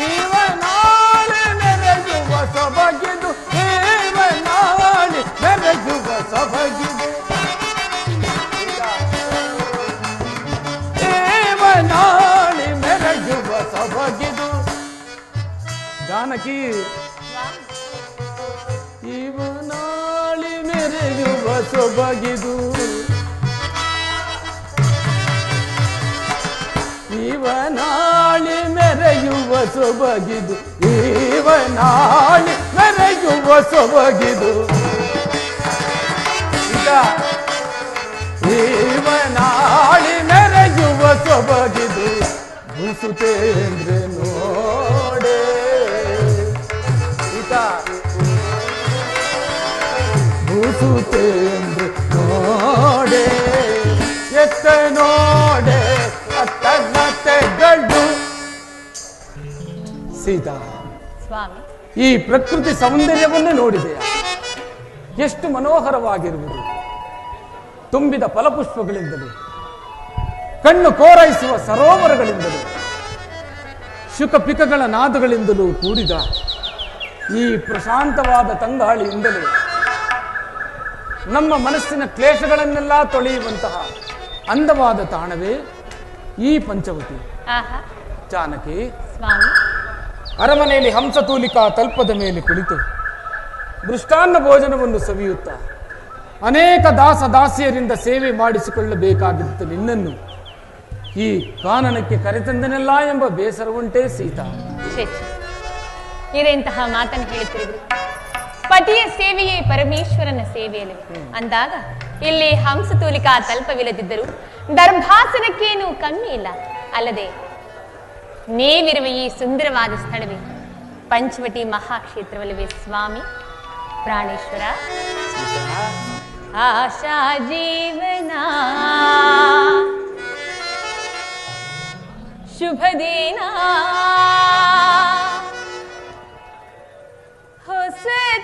ಇವನಾಳಿ ಮೆರೆಯುವ ಸೊಬಗಿದು. ಇವನಾಳಿ ಮೆರೆಯುವ ಸೊಬಗಿದು. ಇವನಾಳಿ ಮೆರೆಯುವ ಸೊಬಗಿದು. ಜಾನಕಿ ಇವನಾಳಿ ಮೆರೆಯುವ ಸೊಬಗಿದು. ಇವನಾಳಿ ಮೆರೆಯುವ ಸೊಬಗಿದು. ಇವನಾಳಿ ಮೆರೆಯುವ ಸೊಬಗಿದು. ಇವನಾಳಿ ಮೆರೆಯುವ ಸೊಬಗಿದು. ಭೂಸುತೇಂದ್ರ ನೋಡೆ ಭೂಸುತೇಂದ್ರ ನೋಡೆ ಎತ್ತ ನೋಡೆ ಅತ್ತ ಲತೆಗಳು. ಸೀತಾ, ಸ್ವಾಮಿ, ಈ ಪ್ರಕೃತಿ ಸೌಂದರ್ಯವನ್ನು ನೋಡಿದೆಯಾ? ಎಷ್ಟು ಮನೋಹರವಾಗಿರುವುದು. ತುಂಬಿದ ಫಲಪುಷ್ಪಗಳಿಂದಲೂ ಕಣ್ಣು ಕೋರೈಸುವ ಸರೋವರಗಳಿಂದಲೂ ಶುಕಪಿಕಗಳ ನಾದಗಳಿಂದಲೂ ಕೂಡಿದ ಈ ಪ್ರಶಾಂತವಾದ ತಂಗಾಳಿಯಿಂದಲೇ ನಮ್ಮ ಮನಸ್ಸಿನ ಕ್ಲೇಶಗಳನ್ನೆಲ್ಲ ತೊಳೆಯುವಂತಹ ಅಂದವಾದ ತಾಣವೇ ಈ ಪಂಚವಟಿ. ಆಹಾ, ಜಾನಕಿ, ಸ್ವಾಮಿ, ಅರಮನೆಯಲ್ಲಿ ಹಂಸತೂಲಿಕಾ ತಲ್ಪದ ಮೇಲೆ ಕುಳಿತು ಮೃಷ್ಟಾನ್ನ ಭೋಜನವನ್ನು ಸವಿಯುತ್ತಾ ಅನೇಕ ದಾಸ ದಾಸಿಯರಿಂದ ಸೇವೆ ಮಾಡಿಸಿಕೊಳ್ಳಬೇಕಾಗಿದ್ದ ನಿನ್ನನ್ನು ಈ ಕಾನನಕ್ಕೆ ಕರೆತಂದನೆಲ್ಲ ಎಂಬ ಬೇಸರವುಂಟೇ ಸೀತಾ? ಇದೆಂತಹ ಮಾತನ್ನು ಹೇಳುತ್ತಿರುವುದು? ಪತಿಯ ಸೇವೆಯೇ ಪರಮೇಶ್ವರನ ಸೇವೆಯಲ್ಲಿ ಅಂದಾಗ ಇಲ್ಲಿ ಹಂಸತೂಲಿಕಾ ತಲ್ಪವಿಲ್ಲದಿದ್ದರೂ ದರ್ಭಾಸನಕ್ಕೇನು ಕಮ್ಮಿ ಇಲ್ಲ ಅಲ್ಲದೆ. ನೀವಿರುವ ಈ ಸುಂದರವಾದ ಸ್ಥಳವೇ ಪಂಚವಟಿ ಮಹಾಕ್ಷೇತ್ರವಲ್ಲವೇ ಸ್ವಾಮಿ? ಪ್ರಾಣೇಶ್ವರ, ಆಶಾ ಜೀವನ ಶುಭ ದಿನ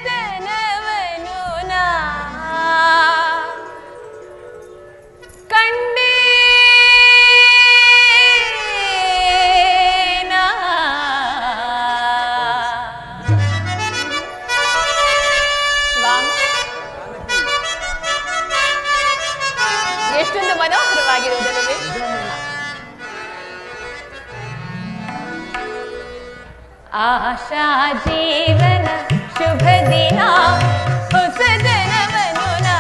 ಹೊಸತನವನು ನಾ ಕಂಡೇ ಆಶಾ ಜೀವನ ಶುಭ ದಿನ ಹೊಸದನವನು ನಾ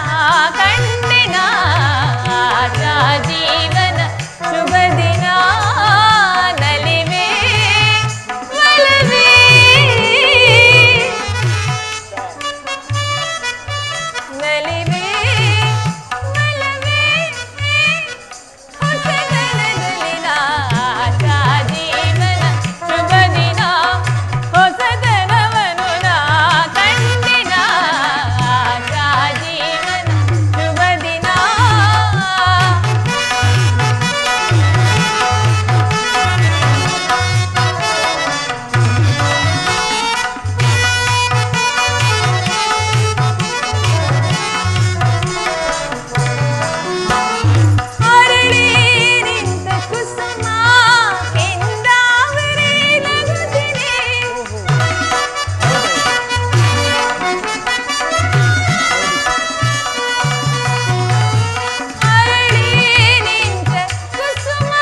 ಕಂಡಿನ ಆಶಾ ಜೀವನ ಶುಭ ದಿನ ನಲಿವೆ ಒಲವೇ ನಲಿವೆ ಒಲವೇ ಹೊಸದನದಲ್ಲಿನ ಆಶಾ ಜೀವನ ಶುಭ ದಿನ ಹೊಸದನವನು ನಾ ಕಂಡಿನ ಆಶಾ ಜೀವನ ಶುಭ ದಿನ ಅರಳಿ ನಿಂತ ಕುಸುಮ ಕೆಂದಾವರೆ ನಗುತ್ತಿದೆ ಅರಳಿ ನಿಂತ ಕುಸುಮ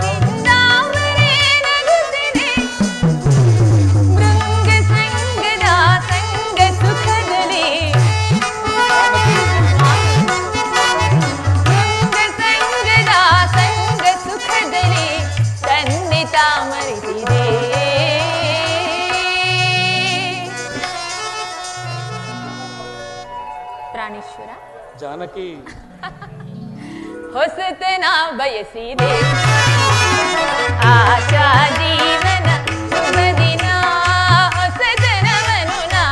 ಕೆಂದಾವರೆ ನಗುತ್ತಿದೆ ಮೃಂಗ ಸಂಗದ ಸಂಗ ಸುಖದಲ್ಲಿ ಮೃಂಗ ಸಂಗದ ಸಂಗ ಸುಖದಲ್ಲಿ ಸನ್ನಿತ ಮರೆತಿದೆ ಪ್ರಾಣೇಶ್ವರ ಜಾನಕಿ ಹೊಸತನ ಬಯಸಿದೆ ಆಶಾ ಜೀವನ ಶುಭ ದಿನ ಹೊಸತನವನು ನಾ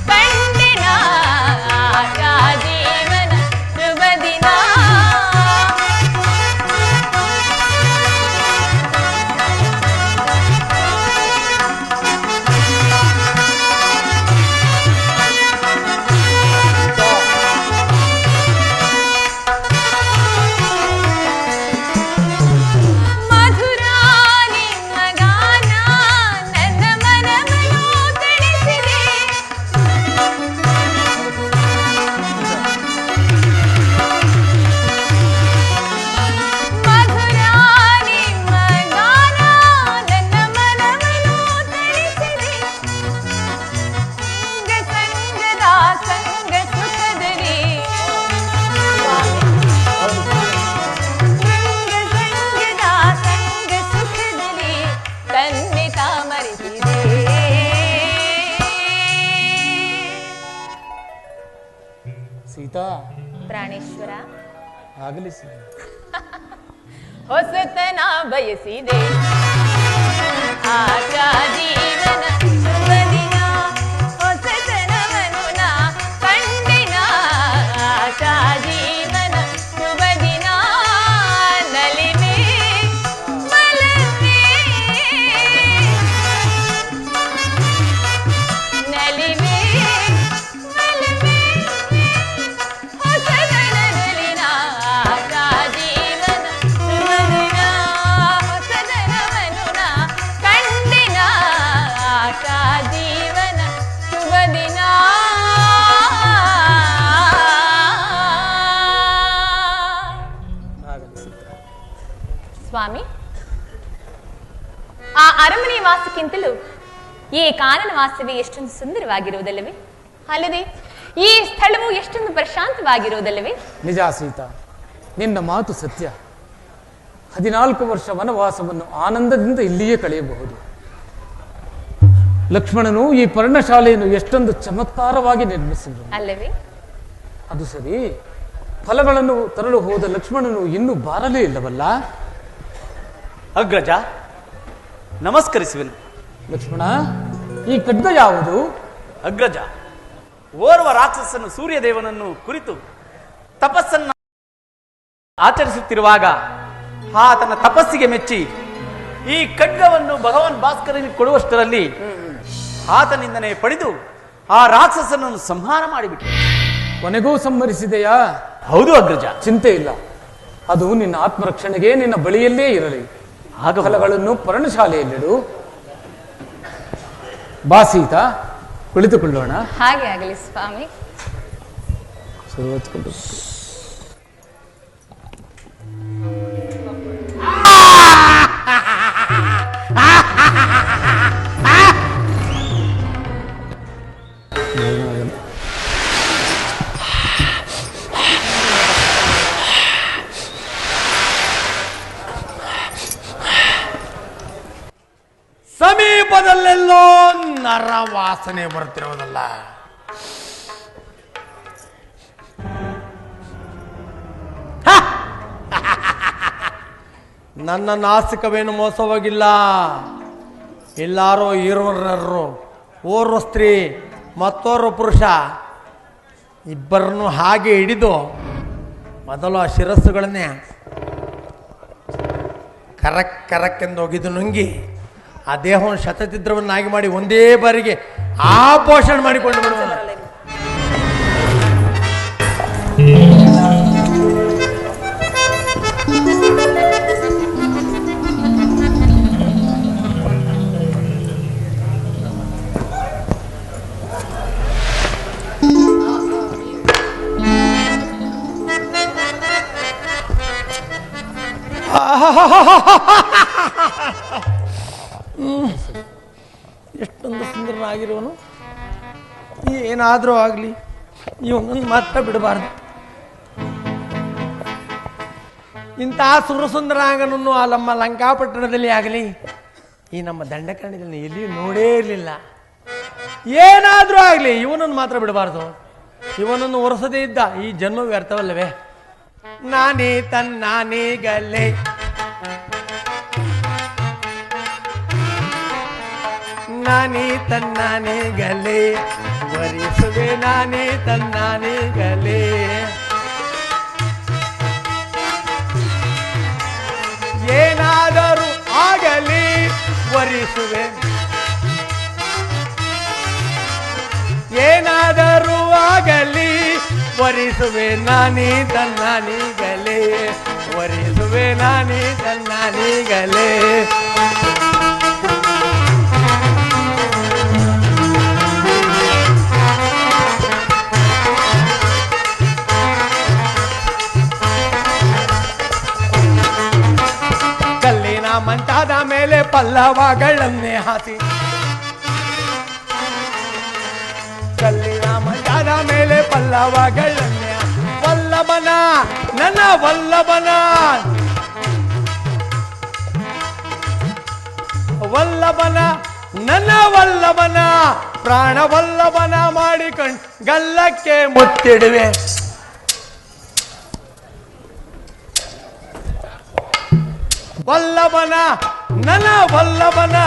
ಕಂಡಿನ ಆಶಾ ಜೀವನ ಶುಭ ದಿನ ಮಧುರ ನಿಮ್ಮ ಗಾನ ನನ್ನ ಮನವನ್ನು ತಣಿಸಿದೆ ಮಧುರ ನಿಮ್ಮ ಗಾನ ನನ್ನ ಮನವನ್ನು ತಣಿಸಿದೆ ಸಂಗ ಸಂಗದ ಸಂಗ ಸುಖದಲ್ಲಿ ಸಂಗ ಸಂಗದ ಸಂಗ ಸುಖದಲ್ಲಿ ತನ್ನಿತ ಮರೆತಿದೆ ಸೀತಾ ಪ್ರಾಣೇಶ್ವರ ಆಗಲಿ ಸೀತಾ. ಹೊಸತನ ಬಯಸಿದೆ ಆಶಾ ಜೀವನ ಶುಭ ದಿನ ಹೊಸತನವನು ನಾ ಕಂಡಿನ ಆಶಾ ಜೀವನ ಶುಭ ದಿನ ನಲಿವೆ ಒಲವೇ ನಲಿವೆ ಒಲವೇ ಹೊಸದನದಲ್ಲಿನ ಆಶಾ ಜೀವನ ಶುಭ ದಿನ ಹೊಸದನವನು ನಾ ಕಂಡಿನ ಆಶಾ ಜೀವನ ಶುಭ ದಿನ ಆಗಲಿ ಸೀತಾ. ಸ್ವಾಮಿ ಆ ಅರಮನೆ ವಾಸಕ್ಕಿಂತಲೂ ಈ ಕಾನನ ವಾಸವೇ ಎಷ್ಟೊಂದು ಸುಂದರವಾಗಿರುವುದಲ್ಲವೇ ಅಲ್ಲದೆ ಈ ಸ್ಥಳವು ಎಷ್ಟೊಂದು ಪ್ರಶಾಂತವಾಗಿರುವುದಲ್ಲವೇ ನಿಜ ಸೀತಾ, ನಿನ್ನ ಮಾತು ಸತ್ಯ. 14 ವರ್ಷ ವನವಾಸವನ್ನು ಆನಂದದಿಂದ ಇಲ್ಲಿಯೇ ಕಳೆಯಬಹುದು. ಲಕ್ಷ್ಮಣನು ಈ ಪರ್ಣಶಾಲೆಯನ್ನು ಎಷ್ಟೊಂದು ಚಮತ್ಕಾರವಾಗಿ ನಿರ್ಮಿಸಿದರು ಅಲ್ಲವೇ ಅದು ಸರಿ, ಫಲಗಳನ್ನು ತರಲು ಹೋದ ಲಕ್ಷ್ಮಣನು ಇನ್ನೂ ಬಾರಲೇ ಇಲ್ಲವಲ್ಲ? ಅಗ್ರಜ ನಮಸ್ಕರಿಸುವೆನು. ಲಕ್ಷ್ಮಣ, ಈ ಖಡ್ಗ ಯಾವುದು? ಅಗ್ರಜ, ಓರ್ವ ರಾಕ್ಷಸನು ಸೂರ್ಯದೇವನನ್ನು ಕುರಿತು ತಪಸ್ಸನ್ನು ಆಚರಿಸುತ್ತಿರುವಾಗ ಆತನ ತಪಸ್ಸಿಗೆ ಮೆಚ್ಚಿ ಈ ಖಡ್ಗವನ್ನು ಭಗವಾನ್ ಭಾಸ್ಕರನಿಗೆ ಕೊಡುವಷ್ಟರಲ್ಲಿ ಆತನಿಂದನೇ ಪಡೆದು ಆ ರಾಕ್ಷಸನನ್ನು ಸಂಹಾರ ಮಾಡಿಬಿಟ್ಟೆ. ಕೊನೆಗೂ ಸಂಹರಿಸಿದೆಯಾ? ಹೌದು ಅಗ್ರಜ. ಚಿಂತೆ ಇಲ್ಲ, ಅದು ನಿನ್ನ ಆತ್ಮರಕ್ಷಣೆಗೆ ನಿನ್ನ ಬಳಿಯಲ್ಲೇ ಇರಲಿ. ಆಗ ಫಲಗಳನ್ನು ಪರ್ಣಶಾಲೆಯಲ್ಲಿಡು. ಬಾ ಸೀತಾ, ಕುಳಿತುಕೊಳ್ಳೋಣ. ಹಾಗೆ ಆಗಲಿ ಸ್ವಾಮಿ. ಶುರುವತ್ಕೊಂಡು ಸಮೀಪದಲ್ಲೆಲ್ಲೋ ನರ ವಾಸನೆ ಬರ್ತಿರುವುದಲ್ಲ. ನನ್ನ ನಾಸಿಕವೇನು ಮೋಸವಾಗಿಲ್ಲ. ಎಲ್ಲಾರೋ ಇರುವರು, ಓರ್ವ ಸ್ತ್ರೀ ಮತ್ತೋರ್ವ ಪುರುಷ ಇಬ್ಬರನ್ನು ಹಾಗೆ ಹಿಡಿದು ಮೊದಲು ಆ ಶಿರಸ್ಸುಗಳನ್ನೇ ಕರಕ್ ಎಂದು ಒಗಿದು ನುಂಗಿ ಆ ದೇಹವನ್ನು ಶತಚಿತ್ರವನ್ನಾಗಿ ಮಾಡಿ ಒಂದೇ ಬಾರಿಗೆ ಆಪೋಷಣೆ ಮಾಡಿಕೊಂಡು ಬಿಡುವ. ಎಷ್ಟೊಂದು ಸುಂದರನಾಗಿರುವನು. ಏನಾದರೂ ಆಗಲಿ ಇವನನ್ನು ಮಾತ್ರ ಬಿಡಬಾರ್ದು. ಇಂತಹ ಸುರಸುಂದರಾಂಗನನ್ನು ಆ ನಮ್ಮ ಲಂಕಾಪಟ್ಟಣದಲ್ಲಿ ಆಗಲಿ ಈ ನಮ್ಮ ದಂಡಕಾರಣ್ಯದಲ್ಲಿ ಎಲ್ಲಿಯೂ ನೋಡೇ ಇರಲಿಲ್ಲ. ಏನಾದರೂ ಆಗಲಿ ಇವನನ್ನು ಮಾತ್ರ ಬಿಡಬಾರ್ದು. ಇವನನ್ನು ಒರೆಸದೇ ಇದ್ದ ಈ ಜನ್ಮ ವ್ಯರ್ಥವಲ್ಲವೇ? ನಾನೇ ತನ್ನಾನೇಗಲೇ ನಾನೇ ತನ್ನಾನೇಗಲೇ ವರಿಸುವೆ ನಾನೇ ತನ್ನಾನೇಗಲೇ. ಏನಾದರೂ ಆಗಲಿ ವರಿಸುವೆ, ಏನಾದರೂ ಆಗಲಿ ವರಿಸುವೆ ನಾನೇ ತನ್ನಾನೇಗಲೇ, ವರಿಸುವೆ ನಾನೇ ತನ್ನಾನೇಗಲೇ. ಕಲ್ಲಿನ ಮಂಚಾದ ಮೇಲೆ ಪಲ್ಲವಗಳನ್ನೇ ಹಾಸಿ, ಕಲ್ಲಿನ ಮಂಚಾದ ಮೇಲೆ ಪಲ್ಲವಗಳನ್ನೇ ವಲ್ಲಭನ ನನ್ನ ವಲ್ಲಭನ ವಲ್ಲಭನ ನನ್ನ ವಲ್ಲಭನ ಪ್ರಾಣ ವಲ್ಲಭನ ಮಾಡಿಕೊಂಡು ಗಲ್ಲಕ್ಕೆ ಮುತ್ತಿಡುವೆ. ವಲ್ಲಭನ ನನ್ನ ವಲ್ಲಭನ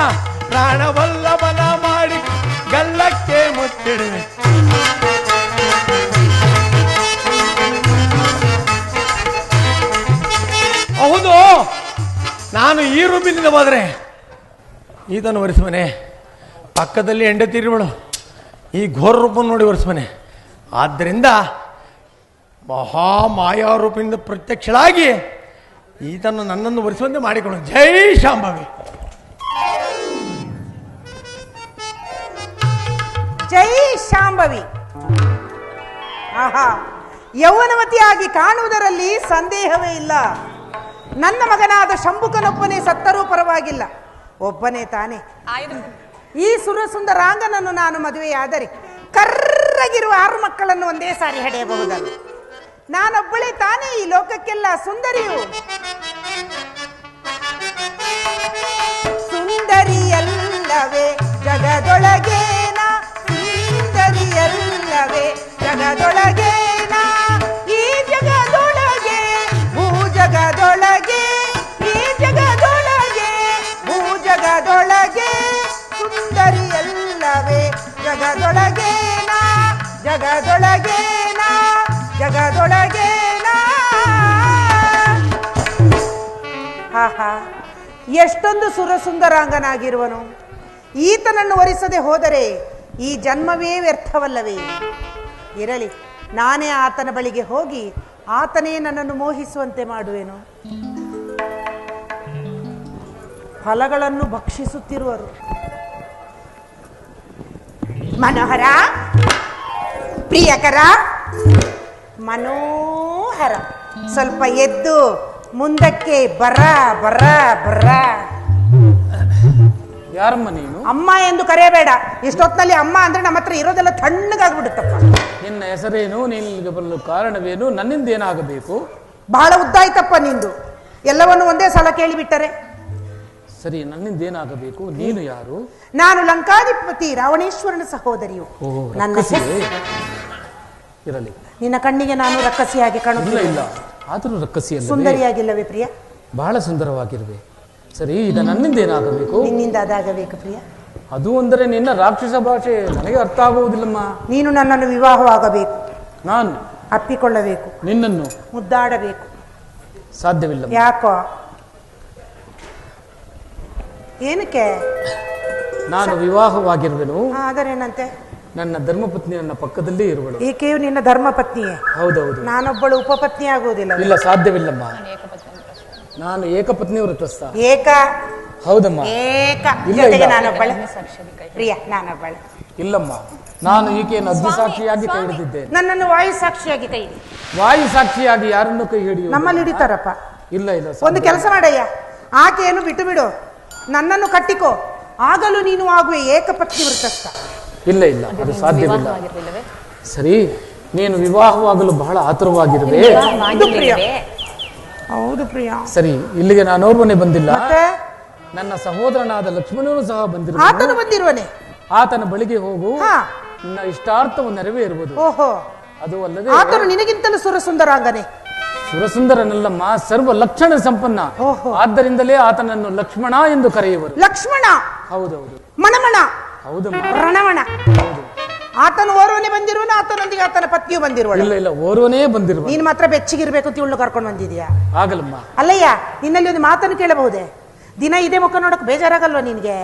ಪ್ರಾಣ ವಲ್ಲಭನ ಮಾಡಿ ಗಲ್ಲಕ್ಕೆ ಮುತ್ತಿಡುವೆ. ಹೌದು, ನಾನು ಈ ರೂಪಿನಿಂದ ಹೋದರೆ ಇದನ್ನು ಒರೆಸುವನೆ, ಪಕ್ಕದಲ್ಲಿ ಹೆಂಡತಿರುವಳು ಈ ಘೋರ ರೂಪವನ್ನು ನೋಡಿ ಒರೆಸುವನೆ. ಆದ್ದರಿಂದ ಮಹಾಮಾಯಾರೂಪಿನಿಂದ ಪ್ರತ್ಯಕ್ಷಳಾಗಿ ಈತನ್ನು ನನ್ನನ್ನು ಒರೆಸುವಂತೆ ಮಾಡಿಕೊಂಡು. ಜೈ ಶಾಂಭವಿ. ಜೈ ಶಾಂಭವಿ. ಆಹಾ, ಯೌವನವತಿಯಾಗಿ ಕಾಣುವುದರಲ್ಲಿ ಸಂದೇಹವೇ ಇಲ್ಲ. ನನ್ನ ಮಗನಾದ ಶಂಭುಕನೊಬ್ಬನೇ ಸತ್ತರೂ ಪರವಾಗಿಲ್ಲ, ಒಬ್ಬನೇ ತಾನೆ. ಈ ಸುರಸುಂದರಾಂಗನನ್ನು ನಾನು ಮದುವೆಯಾದರೆ ಕರ್ರಗಿರುವ 6 ಮಕ್ಕಳನ್ನು ಒಂದೇ ಸಾರಿ ಹಡೆಯಬಹುದಲ್ಲ. ನಾನೊಬ್ಬಳೇ ತಾನೇ ಈ ಲೋಕಕ್ಕೆಲ್ಲ ಸುಂದರಿಯು. ಸುಂದರಿಯಲ್ಲವೇ ಜಗದೊಳಗೇನ, ಸುಂದರಿಯಲ್ಲವೇ ಜಗದೊಳಗೇನ, ಈ ಜಗದೊಳಗೆ ಭೂ ಜಗದೊಳಗೆ, ಈ ಜಗದೊಳಗೆ ಭೂ ಜಗದೊಳಗೆ, ಸುಂದರಿಯಲ್ಲವೇ ಜಗದೊಳಗೇನ, ಜಗದೊಳಗೇನ, ಜಗದೊಳಗೇನ. ಆಹಾ, ಎಷ್ಟೊಂದು ಸುರಸುಂದರಾಂಗನಾಗಿರುವನು. ಈತನನ್ನು ಒರೆಸದೆ ಹೋದರೆ ಈ ಜನ್ಮವೇ ವ್ಯರ್ಥವಲ್ಲವೇ? ಇರಲಿ, ನಾನೇ ಆತನ ಬಳಿಗೆ ಹೋಗಿ ಆತನೇ ನನ್ನನ್ನು ಮೋಹಿಸುವಂತೆ ಮಾಡುವೆನು. ಫಲಗಳನ್ನು ಭಕ್ಷಿಸುತ್ತಿರುವರು. ಮನೋಹರ, ಪ್ರಿಯಕರ, ಮನೋಹರ, ಸ್ವಲ್ಪ ಎದ್ದು ಮುಂದಕ್ಕೆ ಬರ ಬರ ಬರ. ಯಾರಮ್ಮ ನೀನು? ಅಮ್ಮ ಎಂದು ಕರೆಯಬೇಡ. ಇಷ್ಟೊತ್ತಿನಲ್ಲಿ ಅಮ್ಮ ಅಂದ್ರೆ ನಮ್ಮ ಹತ್ರ ಇರೋದೆಲ್ಲ ತಣ್ಣಗಾಗ್ಬಿಡುತ್ತಪ್ಪ. ನಿನ್ನ ಹೆಸರೇನು? ನಿನ್ಗೆ ಬರಲು ಕಾರಣವೇನು? ನನ್ನಿಂದ ಏನಾಗಬೇಕು? ಬಹಳ ಉದ್ದಾಯ್ತಪ್ಪ ನಿಂದು. ಎಲ್ಲವನ್ನು ಒಂದೇ ಸಲ ಕೇಳಿಬಿಟ್ಟರೆ. ಸರಿ, ನನ್ನಿಂದ ಏನಾಗಬೇಕು? ನೀನು ಯಾರು? ನಾನು ಲಂಕಾಧಿಪತಿ ರಾವಣೇಶ್ವರನ ಸಹೋದರಿಯು. ನನ್ನ ಹೆಸರು ಇರಲಿ. ನಿನ್ನ ಕಣ್ಣಿಗೆ ನಾನು ರಕ್ಕಸಿಯಾಗಿ ಇಲ್ಲ ಕಾಣುತ್ತಿಲ್ಲ. ಇಲ್ಲ, ಆದರೂ ರಕ್ಕಸಿಯಲ್ಲ. ಸುಂದರಿಯಾಗಿಲ್ಲವೇ ಪ್ರಿಯ? ಬಹಳ ಸುಂದರವಾಗಿರುವೆ. ಸರಿ, ಈಗ ನನ್ನಿಂದ ಏನಾಗಬೇಕು? ನಿನ್ನಿಂದ ಅದಾಗಬೇಕು ಪ್ರಿಯ. ಅದು ಅಂದರೆ ನಿನ್ನ ರಾಕ್ಷಸ ಭಾಷೆ ನನಗೆ ಅರ್ಥ ಆಗುವುದಿಲ್ಲಮ್ಮ. ನೀನು ನನ್ನನ್ನು ವಿವಾಹವಾಗಬೇಕು. ನಾನು ಅಪ್ಪಿಕೊಳ್ಳಬೇಕು. ನಿನ್ನನ್ನು ಮುದ್ದಾಡಬೇಕು. ಸಾಧ್ಯವಿಲ್ಲ. ಯಾಕೋ? ಏನಕ್ಕೆ? ನಾನು ವಿವಾಹವಾಗಿರುವೆನು. ಅದರೇನಂತೆ? ನನ್ನ ಧರ್ಮಪತ್ನಿ ನನ್ನ ಪಕ್ಕದಲ್ಲೇ ಇರುವಳು. ಈಕೆಯು ನಿನ್ನ ಧರ್ಮಪತ್ನಿಯೇ? ಹೌದೌದು. ನಾನೊಬ್ಬಳು ಉಪಪತ್ನಿ ಆಗುವುದಿಲ್ಲ. ಇಲ್ಲ, ಸಾಧ್ಯವಿಲ್ಲಮ್ಮ. ನಾನು ಏಕಪತ್ನಿ ವ್ರತಸ್ಥ. ಏಕ? ಹೌದಮ್ಮ. ಏಕ ಇಲ್ಲ, ಜೊತೆಗೆ ಇಲ್ಲ. ನಾನೊಬ್ಬಳೆ. ಪ್ರಿಯ, ನಾನೊಬ್ಬಳೆ. ಇಲ್ಲಮ್ಮ, ನಾನು ಈಕೆಯನ್ನು ಅಗ್ನಿ ಸಾಕ್ಷಿಯಾಗಿ ಕೈ ಹಿಡಿದಿದ್ದೇನೆ. ನನ್ನನ್ನು ವಾಯು ಸಾಕ್ಷಿಯಾಗಿ ಕೈ ಹಿಡಿ. ವಾಯು ಸಾಕ್ಷಿಯಾಗಿ ಯಾರನ್ನು ಕೈ ಹಿಡಿಯುವುದು? ನಮ್ಮಲ್ಲಿ ಹಿಡಿತಾರಪ್ಪ. ಇಲ್ಲ ಇಲ್ಲ, ಒಂದು ಕೆಲಸ ಮಾಡಯ್ಯ, ಆಕೆಯನ್ನು ಬಿಟ್ಟು ಬಿಡು, ನನ್ನನ್ನು ಕಟ್ಟಿಕೋ, ಆಗಲೂ ನೀನು ಆಗುವೆ ಏಕಪತ್ನಿ ವೃತಸ್ಥ. ಇಲ್ಲ ಇಲ್ಲ, ಅದು ಸಾಧ್ಯವಿಲ್ಲ. ಸರಿ, ನೀನು ವಿವಾಹವಾಗಲು ಬಹಳ ಆತುರವಾಗಿರುವೆ. ಹೌದು ಪ್ರಿಯ. ಸರಿ, ಇಲ್ಲಿಗೆ ನಾನೋರ್ವನೇ ಬಂದಿಲ್ಲ. ಮತ್ತೆ ನನ್ನ ಸಹೋದರನಾದ ಲಕ್ಷ್ಮಣನು ಸಹ ಬಂದಿರುವ. ಆತನು ಬಂದಿರುವನೆ. ಆತನ ಬಳಿಗೆ ಹೋಗು, ಹಾ. ನಿನ್ನ ಇಷ್ಟಾರ್ಥವು ನೆರವೇರುವುದು. ಓಹೋ, ಅದು ಅಲ್ಲದೆ ಆತನು ನಿನಗಿಂತಲೂ ಸುರಸುಂದರಾಂಗನೆ. ಸುರಸುಂದರನಲ್ಲ, ಸರ್ವ ಲಕ್ಷಣ ಸಂಪನ್ನ. ಓಹೋ. ಆದ್ದರಿಂದಲೇ ಆತನನ್ನು ಲಕ್ಷ್ಮಣ ಎಂದು ಕರೆಯುವರು. ಲಕ್ಷ್ಮಣ? ಹೌದೌದು. ಮಣಮಣ? ಹೌದಮ್ಮ. ರಣವಣ? ಹೌದು. ಆತನು ಓರ್ವನೇ ಬಂದಿರುವನು, ಆತನೊಂದಿಗೆ ಆತನ ಪತ್ನಿಯು ಬಂದಿರುವಳು. ಇಲ್ಲ ಇಲ್ಲ, ಓರ್ವನೇ ಬಂದಿರುವ. ನೀನು ಮಾತ್ರ ಬೆಚ್ಚಿಗಿರ್ಬೇಕು ಅಂತ ಇವಳು ಕರ್ಕೊಂಡು ಬಂದಿದ್ಯಾ? ಆಗಲ್ಲಮ್ಮ. ಅಲ್ಲಯ್ಯ, ನಿನ್ನಲ್ಲಿ ಒಂದು ಮಾತನ್ನು ಕೇಳಬಹುದೇ? ದಿನ ಇದೇ ಮುಖ ನೋಡಕ್ ಬೇಜಾರಾಗಲ್ವ ನಿನ್ಗೆ?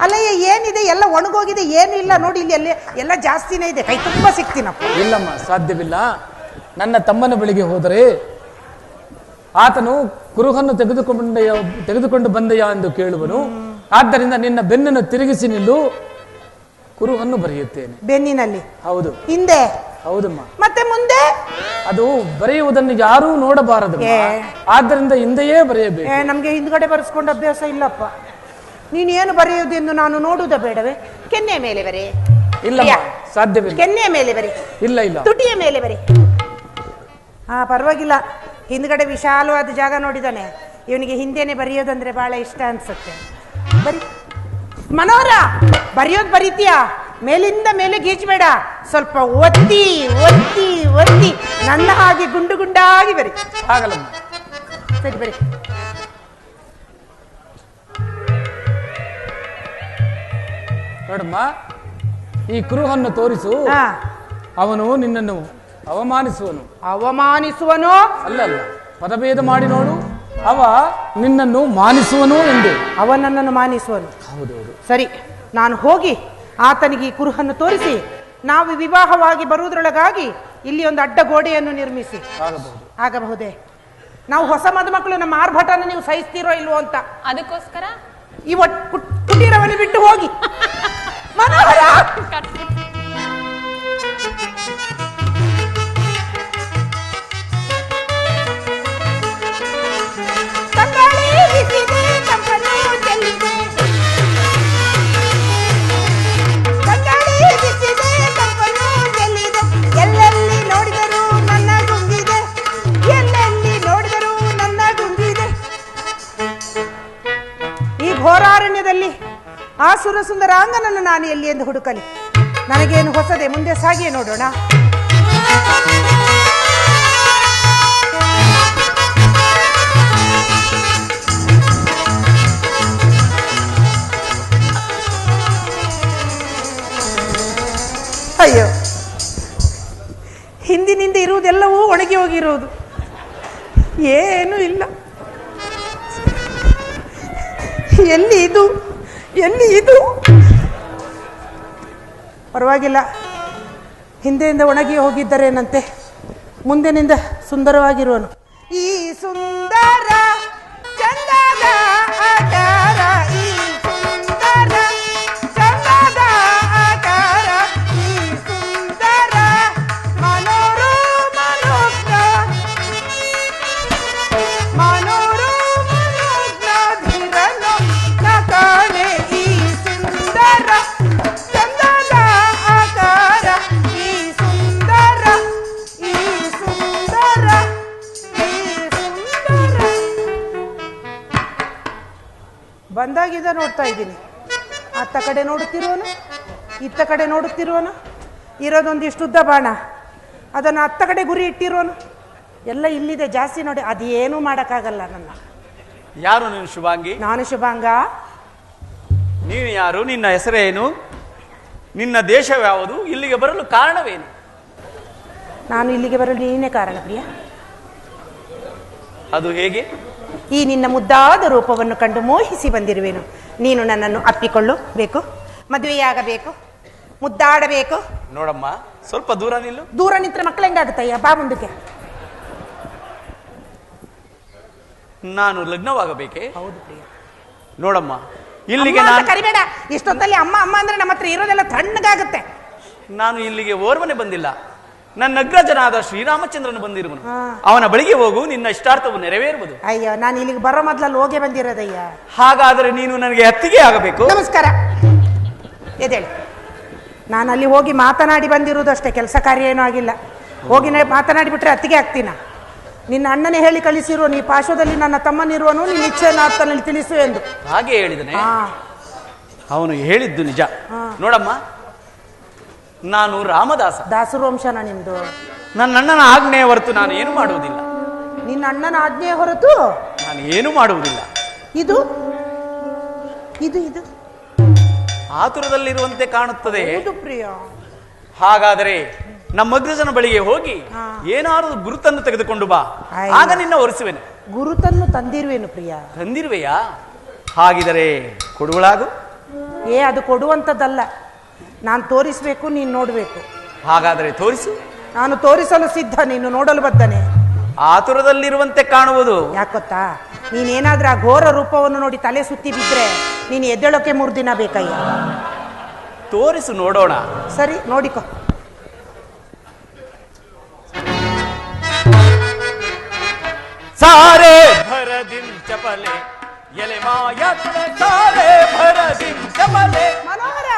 ಅಲ್ಲಯ್ಯ, ಏನಿದೆ? ಎಲ್ಲ ಒಣಗೋಗಿದೆ, ಏನು ಇಲ್ಲ ನೋಡಿ, ಇಲ್ಲಿ ಎಲ್ಲ ಜಾಸ್ತಿನೇ ಇದೆ, ಕೈ ತುಂಬಾ ಸಿಗ್ತೀನಪ್ಪ. ಇಲ್ಲಮ್ಮ, ಸಾಧ್ಯವಿಲ್ಲ. ನನ್ನ ತಮ್ಮನ ಬಳಿಗೆ ಹೋದರೆ ಆತನು ಕುರುಹನ್ನು ತೆಗೆದುಕೊಂಡು ಬಂದೆಯಾ ಎಂದು ಕೇಳುವನು. ಆದ್ದರಿಂದ ನಿನ್ನ ಬೆನ್ನನ್ನು ತಿರುಗಿಸಿ ನಿಲ್ಲು, ಕುರುಹನ್ನು ಬರೆಯುತ್ತೇನೆ. ಬೆನ್ನಿನಲ್ಲಿ? ಹೌದು. ಹಿಂದೆ? ಹೌದಮ್ಮ. ಮತ್ತೆ ಮುಂದೆ? ಅದು ಬರೆಯುವುದನ್ನು ಯಾರೂ ನೋಡಬಾರದು, ಆದ್ದರಿಂದ ಹಿಂದೆಯೇ ಬರೆಯಬೇಕು. ನಮ್ಗೆ ಹಿಂದ್ಗಡೆ ಬರೆಸ್ಕೊಂಡು ಅಭ್ಯಾಸ ಇಲ್ಲಪ್ಪ. ನೀನು ಏನು ಬರೆಯುವುದೆಂದು ನಾನು ನೋಡುವುದ ಬೇಡವೇ? ಕೆನ್ನೆ ಮೇಲೆ ಬರೆ. ಇಲ್ಲ, ಸಾಧ್ಯವಿಲ್ಲ. ಕೆನ್ನೆಯ ಮೇಲೆ ಬರೆ. ಇಲ್ಲ ಇಲ್ಲ, ತುಟಿಯ ಮೇಲೆ ಬರೆ. ಹಾ, ಪರವಾಗಿಲ್ಲ. ಹಿಂದ್ಗಡೆ ವಿಶಾಲವಾದ ಜಾಗ ನೋಡಿದಾನೆ. ಇವನಿಗೆ ಹಿಂದೆನೆ ಬರೆಯೋದಂದ್ರೆ ಬಹಳ ಇಷ್ಟ ಅನ್ಸುತ್ತೆ. ಬರಿ ಮನೋಹರ, ಬರೆಯೋದು ಬರೀತೀಯಾ? ಮೇಲಿಂದ ಮೇಲೆ ಗೀಚಬೇಡ, ಸ್ವಲ್ಪ ಒತ್ತಿ ಒತ್ತಿ ಒತ್ತಿ ನನ್ನ ಹಾಗೆ ಗುಂಡು ಗುಂಡಾಗಿ ಬರಿ. ಆಗಲ್ಲಮ್ಮ. ಸರಿ, ಬರಿ. ನೋಡಮ್ಮ, ಈ ಕುರುಹನ್ನು ತೋರಿಸು. ಅವನು ನಿನ್ನನ್ನು ಅವಮಾನಿಸುವನು. ಅವಮಾನಿಸುವನು? ಅಲ್ಲ ಅಲ್ಲ, ಪದಭೇದ ಮಾಡಿ ನೋಡು. ಅವ ನಿನ್ನನ್ನು ಮಾನಿಸುವನು ಎಂದು. ಅವ ನನ್ನನ್ನು ಮಾನಿಸುವನು? ಹೌದೌದು. ಸರಿ, ನಾನು ಹೋಗಿ ಆತನಿಗೆ ಈ ಕುರುಹನ್ನು ತೋರಿಸಿ ನಾವು ವಿವಾಹವಾಗಿ ಬರುವುದರೊಳಗಾಗಿ ಇಲ್ಲಿ ಒಂದು ಅಡ್ಡ ಗೋಡೆಯನ್ನು ನಿರ್ಮಿಸಿ ಆಗಬಹುದೇ? ನಾವು ಹೊಸ ಮದುಮಕ್ಕಳು, ನಮ್ಮ ಆರ್ಭಟನ ನೀವು ಸಹಿಸ್ತೀರೋ ಇಲ್ವೋ ಅಂತ. ಅದಕ್ಕೋಸ್ಕರ ಈ ಕುಟೀರವನ್ನು ಬಿಟ್ಟು ಹೋಗಿ. ಮನೋಹರ, ಎಲ್ಲೆಲ್ಲಿ ನೋಡಿದರೂ ನನ್ನ ಗುಂಗಿದೆ, ಎಲ್ಲೆಲ್ಲಿ ನೋಡಿದರೂ ನನ್ನ ಗುಂಗಿದೆ. ಈ ಘೋರಾರಣ್ಯದಲ್ಲಿ ಆ ಸುರಸುಂದರಾಂಗನನ್ನು ನಾನು ಎಲ್ಲಿ ಎಂದು ಹುಡುಕಲಿ? ನನಗೇನು ಹೊಸದೆ, ಮುಂದೆ ಸಾಗಿಯೇ ನೋಡೋಣ. ಅಯ್ಯೋ, ಹಿಂದಿನಿಂದ ಇರುವುದೆಲ್ಲವೂ ಒಣಗಿ ಹೋಗಿರುವುದು, ಏನೂ ಇಲ್ಲ. ಎಲ್ಲಿ ಇದು, ಎಲ್ಲಿ ಇದು? ಪರವಾಗಿಲ್ಲ, ಹಿಂದೆಯಿಂದ ಒಣಗಿ ಹೋಗಿದ್ದರೇನಂತೆ, ಮುಂದಿನಿಂದ ಸುಂದರವಾಗಿರುವನು. ಈ ಸುಂದರ ಚಂದದ ಆಕಾರ, ಈ ಸುಂದರ ಚಂದದ ಆಕಾರ, ಈ ಸುಂದರ ಮನೋರಮನೋಜ್ಞ ಧೀರನು ನ ಕಾಣೆ ಈ ಬಂದಾಗಿದ್ದ ನೋಡ್ತಾ ಇದ್ದೀನಿ. ಅತ್ತ ಕಡೆ ನೋಡುತ್ತಿರುವನು, ಇತ್ತ ಕಡೆ ನೋಡುತ್ತಿರುವನು, ಇರೋದೊಂದಿಷ್ಟು ಉದ್ದ ಬಾಣ, ಅದನ್ನು ಅತ್ತ ಕಡೆ ಗುರಿ ಇಟ್ಟಿರುವನು, ಎಲ್ಲ ಇಲ್ಲಿದೆ ಜಾಸ್ತಿ ನೋಡಿ. ಅದೇನೂ ಮಾಡೋಕ್ಕಾಗಲ್ಲ ನನ್ನ. ಯಾರು ನೀನು ಶುಭಾಂಗಿ? ನಾನು ಶುಭಾಂಗ. ನೀನು ಯಾರು? ನಿನ್ನ ಹೆಸರೇನು? ನಿನ್ನ ದೇಶವ್ಯಾವುದು? ಇಲ್ಲಿಗೆ ಬರಲು ಕಾರಣವೇನು? ನಾನು ಇಲ್ಲಿಗೆ ಬರಲು ನೀನೇ ಕಾರಣ ಪ್ರಿಯ. ಅದು ಹೇಗೆ? ಈ ನಿನ್ನ ಮುದ್ದಾದ ರೂಪವನ್ನು ಕಂಡು ಮೋಹಿಸಿ ಬಂದಿರುವೆನು. ನೀನು ನನ್ನನ್ನು ಅಪ್ಪಿಕೊಳ್ಳಬೇಕು, ಮದುವೆಯಾಗಬೇಕು, ಮುದ್ದಾಡಬೇಕು. ನೋಡಮ್ಮ, ಸ್ವಲ್ಪ ದೂರ ನಿಲ್ಲು. ದೂರ ನಿಂತ್ರೆ ಮಕ್ಕಳು ಹೆಂಗಾಗುತ್ತಯ್ಯ? ಬಾ ಮುಂದಕ್ಕೆ. ನಾನು ಲಗ್ನವಾಗಬೇಕೆ? ಹೌದು ಪ್ರಿಯ. ನೋಡಮ್ಮ, ಇಲ್ಲಿಗೆ ಅಮ್ಮ ಅಂತ ನಾನು ಕರಿಬೇಡ. ಇಷ್ಟೊತ್ತಲ್ಲಿ ಅಮ್ಮ ಅಮ್ಮ ಅಂದ್ರೆ ನಮ್ಮ ಹತ್ರ ಇರೋದೆಲ್ಲ ತಣ್ಣಗಾಗುತ್ತೆ. ನಾನು ಇಲ್ಲಿಗೆ ಓರ್ವನೆ ಬಂದಿಲ್ಲ. ನನ್ನ ಅಗ್ರಜನಾದ ಶ್ರೀರಾಮಚಂದ್ರನು ಬಂದಿರುವನು. ಹಾ. ಅವನ ಬಳಿಗೆ ಹೋಗು, ನಿನ್ನ ಇಷ್ಟಾರ್ಥವು ನೆರವೇರುವುದು. ಅಯ್ಯೋ, ನಾನು ಇಲ್ಲಿಗೆ ಬರೋ ಮೊದಲಲ್ಲಿ ಹೋಗೇ ಬಂದಿರೋದಯ್ಯ. ಹಾಗಾದರೆ ನೀನು ನನಗೆ ಅತ್ತಿಗೆ ಆಗಬೇಕು. ನಮಸ್ಕಾರ. ಎದೇಳಿ, ನಾನು ಅಲ್ಲಿ ಹೋಗಿ ಮಾತನಾಡಿ ಬಂದಿರುವುದು ಅಷ್ಟೇ, ಕೆಲಸ ಕಾರ್ಯ ಏನೂ ಆಗಿಲ್ಲ. ಹೋಗಿ ಮಾತನಾಡಿ ಬಿಟ್ರೆ ಅತ್ತಿಗೆ ಆಗ್ತೀನ. ನಿನ್ನ ಅಣ್ಣನೇ ಹೇಳಿ ಕಳಿಸಿರುವ, ನೀ ಪಾರ್ಶ್ವದಲ್ಲಿ ನನ್ನ ತಮ್ಮನಿರುವನು, ನಿನ್ನ ಇಚ್ಛೆಯನ್ನು ಆತನಲ್ಲಿ ತಿಳಿಸು ಎಂದು. ಹಾಗೆ ಹೇಳಿದನೆ. ಹಾ, ಅವನು ಹೇಳಿದ್ದು ನಿಜ. ನೋಡಮ್ಮ, ನಾನು ರಾಮದಾಸ. ದಾಸರು ವಂಶನ ನಿಮ್ದು. ನನ್ನ ಅಣ್ಣನ ಆಜ್ಞೆಯ ಹೊರತು ನಾನು ಏನು ಮಾಡುವುದಿಲ್ಲ. ನಿನ್ನ ಅಣ್ಣನ ಆಜ್ಞೆಯ ಹೊರತು ನಾನು ಏನು ಮಾಡುವುದಿಲ್ಲ. ಇದು ಇದು ಇದು ಆತುರದಲ್ಲಿರುವಂತೆ ಕಾಣುತ್ತದೆ. ಹೌದು ಪ್ರಿಯ. ಹಾಗಾದರೆ ನಮ್ಮ ಅಗ್ರಜನ ಬಳಿಗೆ ಹೋಗಿ ಹಾ. ಏನಾದರೂ ಗುರುತನ್ನು ತೆಗೆದುಕೊಂಡು ಬಾ, ಆಯ್ತು. ಆಗ ನಿನ್ನ ಒರೆಸುವೆನು. ಗುರುತನ್ನು ತಂದಿರುವೆನು ಪ್ರಿಯ. ತಂದಿರುವೆಯಾ? ಹಾಗಿದರೆ ಕೊಡುವಳಾಗು. ಅದು ಕೊಡುವಂಥದ್ದಲ್ಲ, ನಾನು ತೋರಿಸ್ಬೇಕು, ನೀನು ನೋಡಬೇಕು. ಹಾಗಾದರೆ ತೋರಿಸು. ನಾನು ತೋರಿಸಲು ಸಿದ್ಧ, ನೀನು ನೋಡಲು ಬದ್ದನೆ. ಆತುರದಲ್ಲಿರುವಂತೆ ಕಾಣುವುದು. ಯಾಕೊತ್ತಾ, ನೀನೇನಾದ್ರೂ ಆ ಘೋರ ರೂಪವನ್ನು ನೋಡಿ ತಲೆ ಸುತ್ತಿ ಬಿದ್ದರೆ ನೀನು ಎದ್ದೇಳೋಕೆ 3 ದಿನ ಬೇಕಯ್ಯ. ತೋರಿಸು ನೋಡೋಣ. ಸರಿ, ನೋಡಿಕೊ. ಸಾರೆ ಭರದಿಂ ಚಪಲೆ ಎಲೆ ಮಾಯತ್ನ ಸಾರೆ ಭರದಿಂ ಚಪಲೆ ಮನೋಹರ.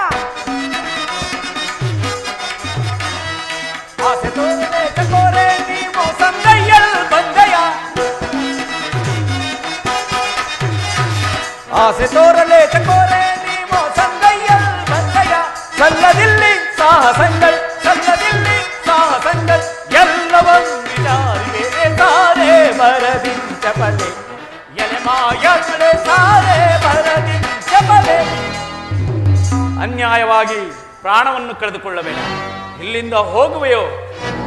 ಆಸೆ ತೋರನೆ ಚಕೋರೆ ನೀವು ಸಂಗಯ್ಯಲ್ ಬಂದಯ. ಆಸೆ ತೋರಲೆ ಚಕೋರೆ ನೀವು ಸಂಗಯ್ಯಲ್ ಬಂದಯ. ಸಲ್ಲದಿಲ್ಲಿ ಸಾಹಸಂಗಳ್, ಸಲ್ಲದಿಲ್ಲಿ ಸಾಹಸಂಗಳ್ ಎಲ್ಲವನ್ನಿದಾರಿವೆ ಸಾರೆ ಭರದಿಂ ಚಪಲೆ ಎಲೆ ಮಾಯತ್ನ ಸಾರೆ ಭರದಿಂ ಚಪಲೆ. ಅನ್ಯಾಯವಾಗಿ ಪ್ರಾಣವನ್ನು ಕಳೆದುಕೊಳ್ಳಬೇಡ. ಇಲ್ಲಿಂದ ಹೋಗುವೆಯೋ,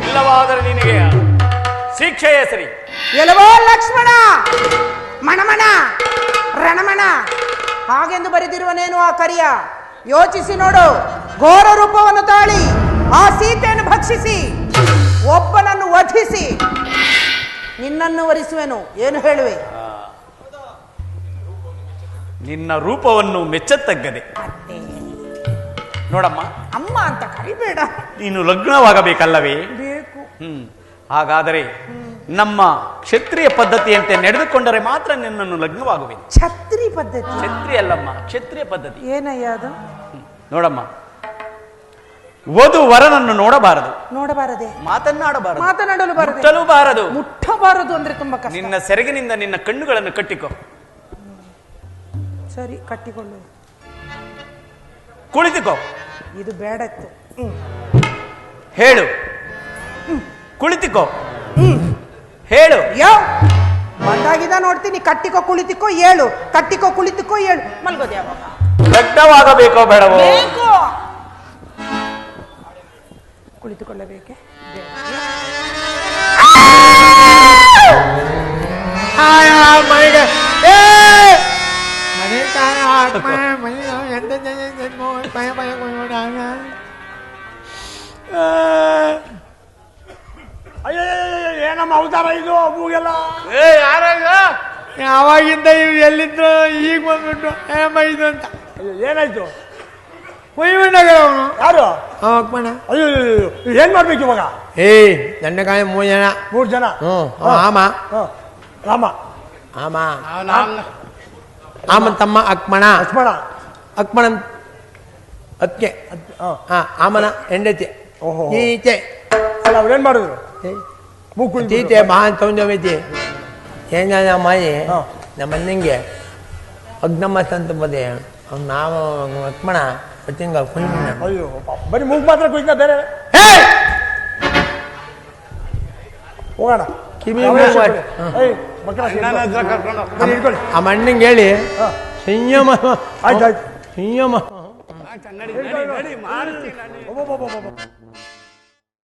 ಇಲ್ಲವಾದರೆ ನಿನಗೆ ಶಿಕ್ಷೆಯೇ ಸರಿ. ಎಲವೋ ಲಕ್ಷ್ಮಣ, ಮಣಮಣ ರಣಮಣ ಹಾಗೆಂದು ಬರೆದಿರುವನೇನು ಆ ಕರಿಯ? ಯೋಚಿಸಿ ನೋಡು. ಘೋರ ರೂಪವನ್ನು ತಾಳಿ ಆ ಸೀತೆಯನ್ನು ಭಕ್ಷಿಸಿ ಒಬ್ಬನನ್ನು ವಧಿಸಿ ನಿನ್ನನ್ನು ವರಿಸುವೆನು. ಏನು ಹೇಳುವೆ? ನಿನ್ನ ರೂಪವನ್ನು ಮೆಚ್ಚತಕ್ಕದೆ. ನೋಡಮ್ಮ, ಅಮ್ಮ ಅಂತ ಕರಿಬೇಡ. ನೀನು ಲಗ್ನವಾಗಬೇಕಲ್ಲವೇ? ಬೇಕು. ಹಾಗಾದರೆ ನಮ್ಮ ಕ್ಷತ್ರಿಯ ಪದ್ಧತಿಯಂತೆ ನಡೆದುಕೊಂಡರೆ ಮಾತ್ರ ನಿನ್ನನ್ನು ಲಗ್ನವಾಗುವೆ. ಛತ್ರಿ ಪದ್ಧತಿ? ಕ್ಷತ್ರಿಯ ಅಲ್ಲಮ್ಮ, ಕ್ಷತ್ರಿಯ ಪದ್ಧತಿ. ಏನಯ್ಯ ಅದು? ನೋಡಮ್ಮ, ವಧು ವರನನ್ನು ನೋಡಬಾರದು, ನೋಡಬಾರದೆ, ಮಾತನಾಡಬಾರದು, ಮಾತನಾಡಲು ಬಾರದೆ, ಮುಟ್ಟಲು ಬಾರದು. ಮುಟ್ಟಬಾರದು ಅಂದ್ರೆ ತುಂಬಾ ಕಷ್ಟ. ನಿನ್ನ ಸೆರಗಿನಿಂದ ನಿನ್ನ ಕಣ್ಣುಗಳನ್ನು ಕಟ್ಟಿಕೊ. ಸರಿ, ಕಟ್ಟಿಕೊಳ್ಳು. ಕುಳಿತುಕೋ. ಇದು ಬೇಡತ್ತು. ಹೇಳು. ಕುಳಿತುಕೋ. ಹೇಳು. ಯೋ ಬಂದಾಗಿದ ನೋಡ್ತೀನಿ. ಕಟ್ಟಿಕೋ ಕುಳಿತಿಕೋ ಏಳು, ಕಟ್ಟಿಕೋ ಕುಳಿತುಕೋ ಏಳು. ಮಲ್ಗೋದು ಯಾವಾಗ? ಲಗ್ನವಾಗಬೇಕೋ ಬೇಡವೋ? ಬೇಕು. ಕುಳಿತುಕೊಳ್ಳಬೇಕೆ? ಏನಮ್ಮ ಅವತಾರ ಇದು ಮೂಗೆಲ್ಲ? ಯಾರಾಗ? ಯಾವಾಗಿಂದ ಇವ್ ಎಲ್ಲಿದ್ರು ಈಗ ಬಂದ್ಬಿಟ್ಟು ಏನಮ್ಮ ಇದು ಅಂತ. ಏನಾಯ್ತು? ಕುಯ್ಕೊಂಡಾಗ ಅವನು ಯಾರು? ಅಕ್ಕಣ್ಣ. ಅಯ್ಯೋ, ಏನ್ ಮಾಡ್ಬೇಕು ಇವಾಗ? ನನ್ನ ಕಾಯ 3 ಜನ. 3 ಜನ? ಆಮ ರಾಮ, ಆಮ ಆಮನ್ ತಮ್ಮ ಅಕ್ಮಣ, ಲಕ್ಷ್ಮಣ, ಅಕ್ಮಣನ್ ಅಕ್ಕೆ, ಆಮನ ಹೆಂಡತಿ ಈಚೆ. ಅಲ್ಲ, ಅವ್ರೇನ್ ಮಾಡಿದ್ರು? ತೀತೆ ಮಹಾನ್ ಸೌಂದರ್ಯತಿ ಏನ ಮಾಡಿ ನಮ್ಮ ಅಣ್ಣಂಗೆ ಅಗ್ನಮಸ್ ಅಂತ ಬದೇ ನಾವು ಲಕ್ಷ್ಮಣ ತಿಂಗ ಅಯ್ಯೋ ಬರೀ ಮೂಗ್ ಮಾತ್ರ ಕುಯ್ದ ಬೇರೆ ಹೋಗೋಣ ಕಿವಿ ಆ ಮಣ್ಣಿಗೆ ಹೇಳಿ ಸಂಯಮ ಆಯ್ತು ಸಂಯಮ